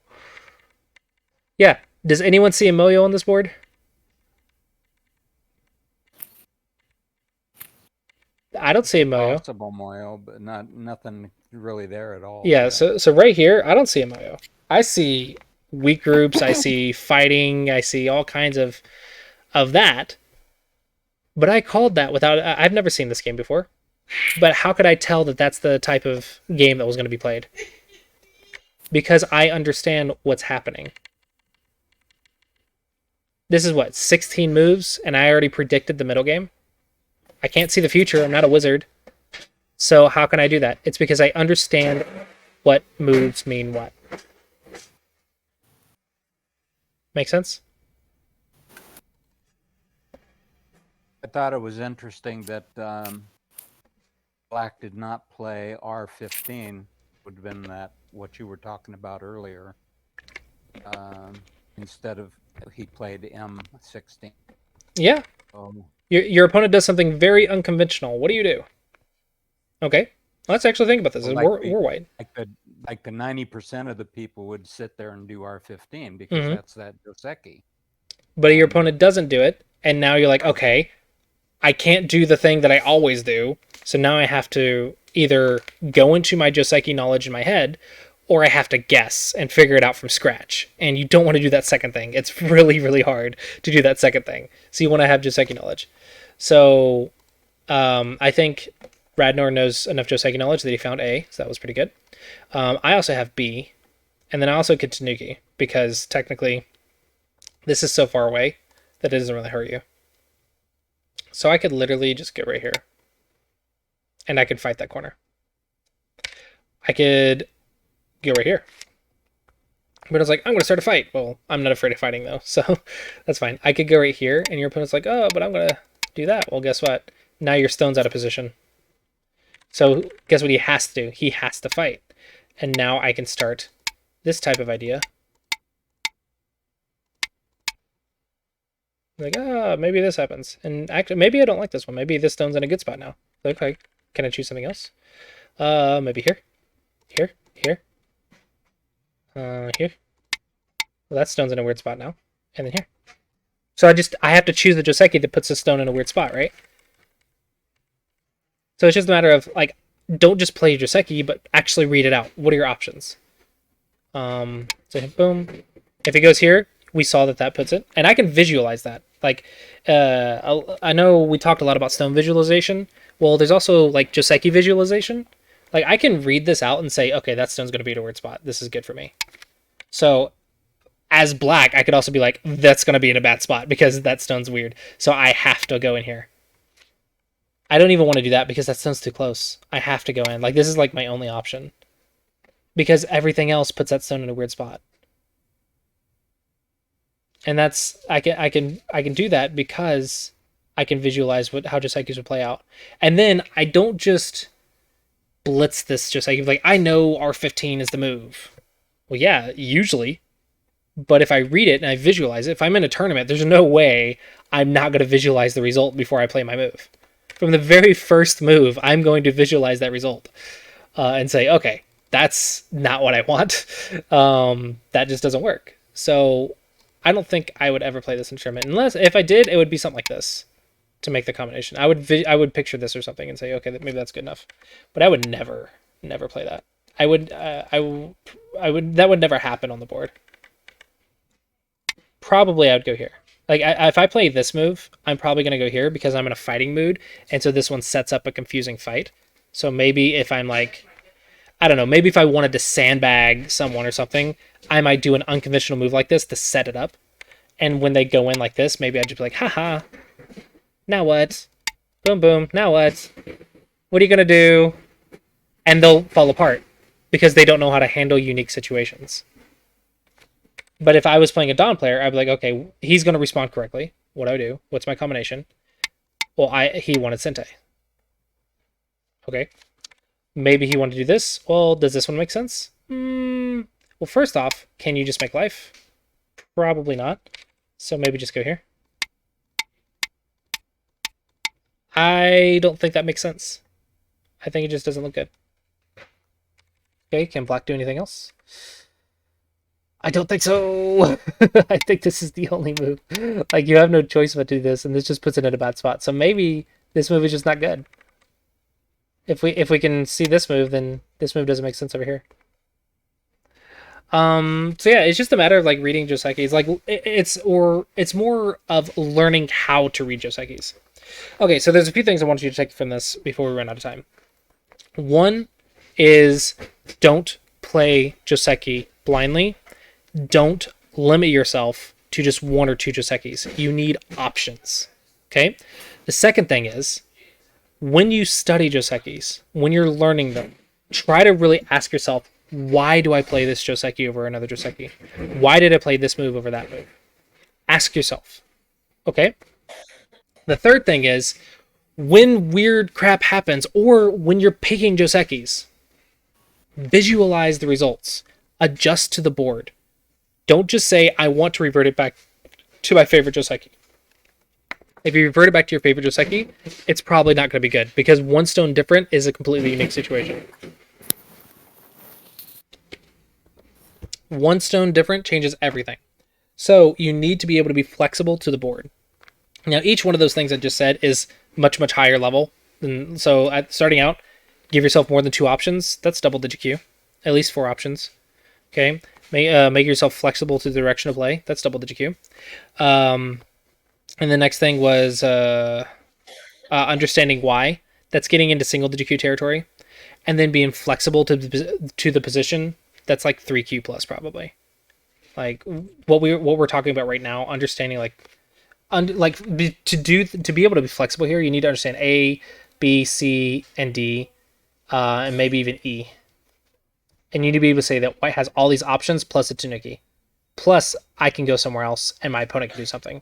Yeah. Does anyone see a Moyo on this board? I don't see a Moyo. Possible Moyo, but nothing really there at all. Yeah, so right here, I don't see a Moyo. I see weak groups, I see fighting, I see all kinds of that. But I called that without... I've never seen this game before. But how could I tell that that's the type of game that was going to be played? Because I understand what's happening. This is what, 16 moves, and I already predicted the middle game? I can't see the future. I'm not a wizard. So how can I do that? It's because I understand what moves mean what. Make sense? I thought it was interesting that Black did not play R15. Would have been that what you were talking about earlier. Instead of he played M16. Yeah. Your opponent does something very unconventional. What do you do? Okay. Let's actually think about this. Well, We're white. Like the 90% of the people would sit there and do R15 because that's that Joseki. But your opponent doesn't do it, and now you're like, okay, I can't do the thing that I always do, so now I have to either go into my Joseki knowledge in my head, or I have to guess and figure it out from scratch. And you don't want to do that second thing. It's really, really hard to do that second thing. So you want to have Joseki knowledge. So I think Radnor knows enough Joseki knowledge that he found A, so that was pretty good. I also have B, and then I also get Tanuki, because technically this is so far away that it doesn't really hurt you. So I could literally just get right here, and I could fight that corner. I could go right here. But I was like, I'm going to start a fight. Well, I'm not afraid of fighting, though, so that's fine. I could go right here, and your opponent's like, oh, but I'm going to do that. Well, guess what? Now your stone's out of position. So guess what he has to do? He has to fight. And now I can start this type of idea. Like, maybe this happens. And actually, maybe I don't like this one. Maybe this stone's in a good spot now. Okay, can I choose something else? Maybe here. Here. Here. Here. Well, that stone's in a weird spot now. And then here. So I have to choose the Joseki that puts the stone in a weird spot, right? So it's just a matter of, like, don't just play Joseki, but actually read it out. What are your options? So boom. If it goes here, we saw that puts it. And I can visualize that. Like, I know we talked a lot about stone visualization. Well, there's also, like, Joseki visualization. Like, I can read this out and say, okay, that stone's going to be in a weird spot. This is good for me. So, as Black, I could also be like, that's going to be in a bad spot because that stone's weird. So I have to go in here. I don't even want to do that because that stone's too close. I have to go in. Like, this is, like, my only option. Because everything else puts that stone in a weird spot. And that's, I can do that because I can visualize how Josekis would play out. And then I don't just blitz this Joseki. Like, I know R15 is the move. Well, yeah, usually. But if I read it and I visualize it, if I'm in a tournament, there's no way I'm not going to visualize the result before I play my move. From the very first move, I'm going to visualize that result and say, okay, that's not what I want. That just doesn't work. So I don't think I would ever play this in tournament. Unless, if I did, it would be something like this to make the combination. I would picture this or something and say, okay, maybe that's good enough. But I would never play that. I would that would never happen on the board. Probably I would go here. Like, if I play this move, I'm probably going to go here because I'm in a fighting mood, and so this one sets up a confusing fight. So maybe if I'm like, I don't know, maybe if I wanted to sandbag someone or something, I might do an unconventional move like this to set it up. And when they go in like this, maybe I'd just be like, haha, now what? Boom, boom, now what? What are you going to do? And they'll fall apart because they don't know how to handle unique situations. But if I was playing a Dawn player, I'd be like, okay, he's going to respond correctly. What do I do? What's my combination? Well, he wanted Sente. Okay. Maybe he wanted to do this. Well, does this one make sense? Well, first off, can you just make life? Probably not. So maybe just go here. I don't think that makes sense. I think it just doesn't look good. Okay, can Black do anything else? I don't think so. I think this is the only move. Like, you have no choice but to do this, and this just puts it in a bad spot. So maybe this move is just not good. If we can see this move, then this move doesn't make sense over here. So yeah, it's just a matter of, like, reading Josekis. Like, it's more of learning how to read Josekis. Okay, so there's a few things I want you to take from this before we run out of time. One is, don't play Joseki blindly. Don't limit yourself to just one or two Josekis. You need options. Okay? The second thing is, when you study Josekis, when you're learning them, try to really ask yourself, why do I play this Joseki over another Joseki? Why did I play this move over that move? Ask yourself. Okay? The third thing is, when weird crap happens, or when you're picking Josekis, visualize the results. Adjust to the board. Don't just say, I want to revert it back to my favorite Joseki. If you revert it back to your favorite Joseki, it's probably not going to be good, because one stone different is a completely unique situation. One stone different changes everything. So you need to be able to be flexible to the board. Now, each one of those things I just said is much, much higher level. And so starting out, give yourself more than 2 options. That's double-digit Q. At least 4 options. Okay? Make yourself flexible to the direction of play. That's double-digit Q. And the next thing was understanding why. That's getting into single-digit Q territory. And then being flexible to the position. That's like 3Q plus probably. Like what we're talking about right now, understanding to be able to be flexible here, you need to understand A, B, C, and D, and maybe even E. And you need to be able to say that white has all these options plus a Tanuki. Plus, I can go somewhere else and my opponent can do something.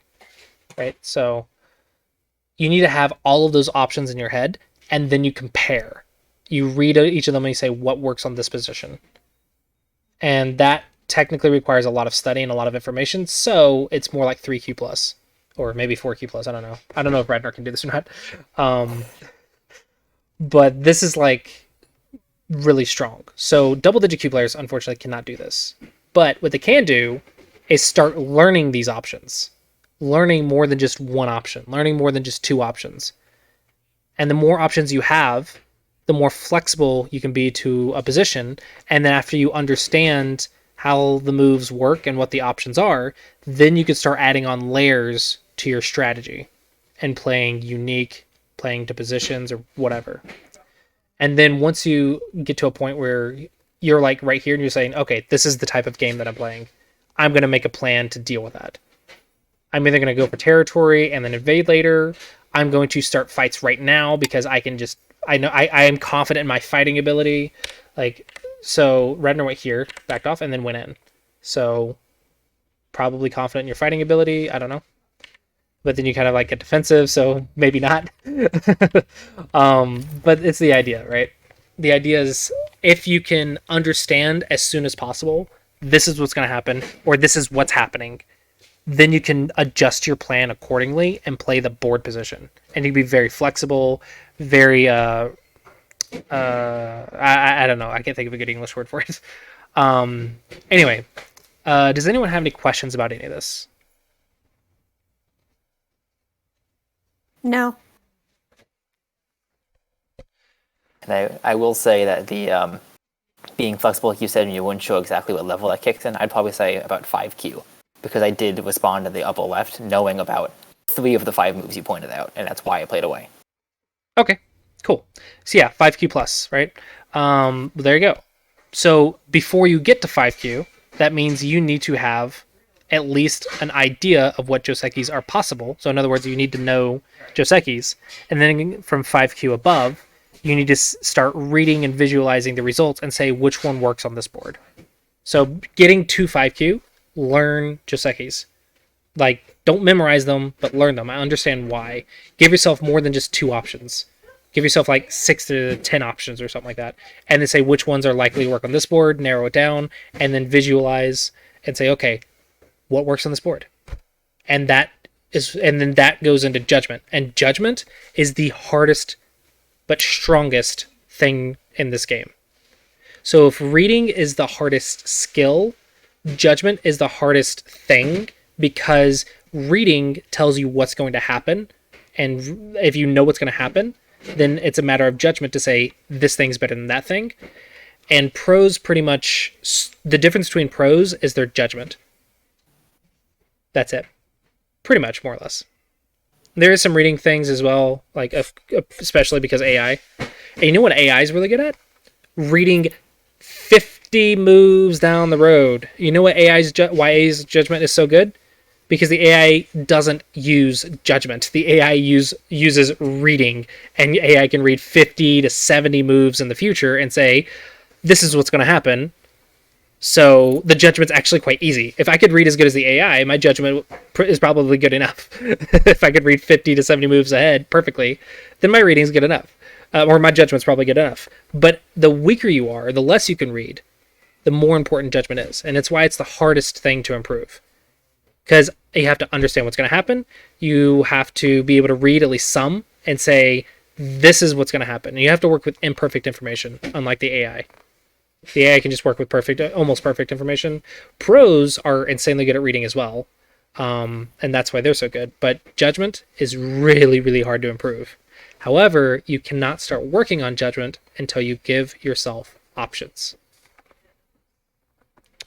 Right? So you need to have all of those options in your head, and then you compare. You read each of them and you say, what works on this position? And that technically requires a lot of study and a lot of information, so it's more like 3Q plus. Or maybe 4Q plus, I don't know. I don't know if Ragnar can do this or not. But this is like really strong. So double-digit Q players, unfortunately, cannot do this. But what they can do is start learning these options. Learning more than just one option. Learning more than just 2 options. And the more options you have, the more flexible you can be to a position. And then after you understand how the moves work and what the options are, then you can start adding on layers to your strategy and playing unique, playing to positions or whatever. And then once you get to a point where you're like right here and you're saying, okay, this is the type of game that I'm playing, I'm going to make a plan to deal with that. I'm either going to go for territory and then invade later. I'm going to start fights right now because I know I am confident in my fighting ability. So Redner went here, backed off, and then went in. So probably confident in your fighting ability. I don't know. But then you kind of get defensive, so maybe not. But it's the idea, right? The idea is if you can understand as soon as possible, this is what's going to happen, or this is what's happening, then you can adjust your plan accordingly and play the board position. And you can be very flexible, very I don't know. I can't think of a good English word for it. Anyway, does anyone have any questions about any of this? No. And I will say that the being flexible, like you said, and you wouldn't show exactly what level that kicks in, I'd probably say about 5Q. Because I did respond to the upper left, knowing about 3 of the 5 moves you pointed out, and that's why I played away. Okay, cool. So yeah, 5Q plus, right? There you go. So before you get to 5Q, that means you need to have at least an idea of what Josekis are possible. So in other words, you need to know Josekis. And then from 5Q above, you need to start reading and visualizing the results and say which one works on this board. So getting to 5Q, learn Josekis. Don't memorize them, but learn them. I understand why. Give yourself more than just 2 options. Give yourself 6 to 10 options or something like that. And then say which ones are likely to work on this board, narrow it down, and then visualize and say, okay, what works on this board? And then that goes into judgment. And judgment is the hardest but strongest thing in this game. So if reading is the hardest skill, judgment is the hardest thing, because reading tells you what's going to happen. And if you know what's going to happen, then it's a matter of judgment to say this thing's better than that thing. And pros, pretty much, the difference between pros is their judgment. That's it. Pretty much, more or less. There is some reading things as well, especially because AI. And you know what AI is really good at? Reading 50 moves down the road. You know what why AI's judgment is so good? because the AI doesn't use judgment. The AI uses reading, and AI can read 50 to 70 moves in the future and say, this is what's going to happen. So the judgment's actually quite easy. If I could read as good as the AI, my judgment is probably good enough. If I could read 50 to 70 moves ahead perfectly, then my reading's good enough. Or my judgment's probably good enough. But the weaker you are, the less you can read, the more important judgment is. And it's why it's the hardest thing to improve. Because you have to understand what's going to happen. You have to be able to read at least some and say, this is what's going to happen. And you have to work with imperfect information, unlike the AI. The AI can just work with almost perfect information. Pros are insanely good at reading as well. And that's why they're so good. But judgment is really, really hard to improve. However, you cannot start working on judgment until you give yourself options.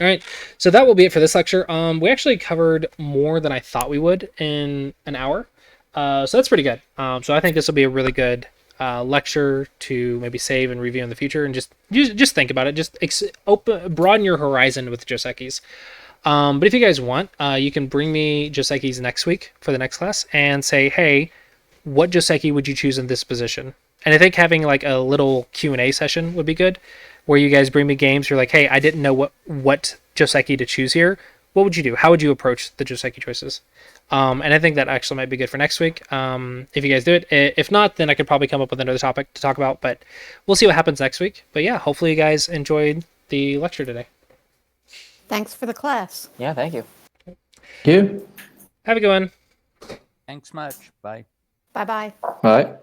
All right, so that will be it for this lecture. We actually covered more than I thought we would in an hour. So that's pretty good. So I think this will be a really good lecture to maybe save and review in the future, and just think about it. Just broaden your horizon with Josekis. But if you guys want, you can bring me Josekis next week for the next class and say, hey, what Joseki would you choose in this position? And I think having like a little Q&A session would be good, where you guys bring me games. You're like, hey, I didn't know what Joseki to choose here. What would you do? How would you approach the Joseki choices? And I think that actually might be good for next week, if you guys do it. If not, then I could probably come up with another topic to talk about, but we'll see what happens next week. But yeah, hopefully you guys enjoyed the lecture today. Thanks for the class. Yeah, thank you. Thank you. Have a good one. Thanks much. Bye. Bye-bye. Bye.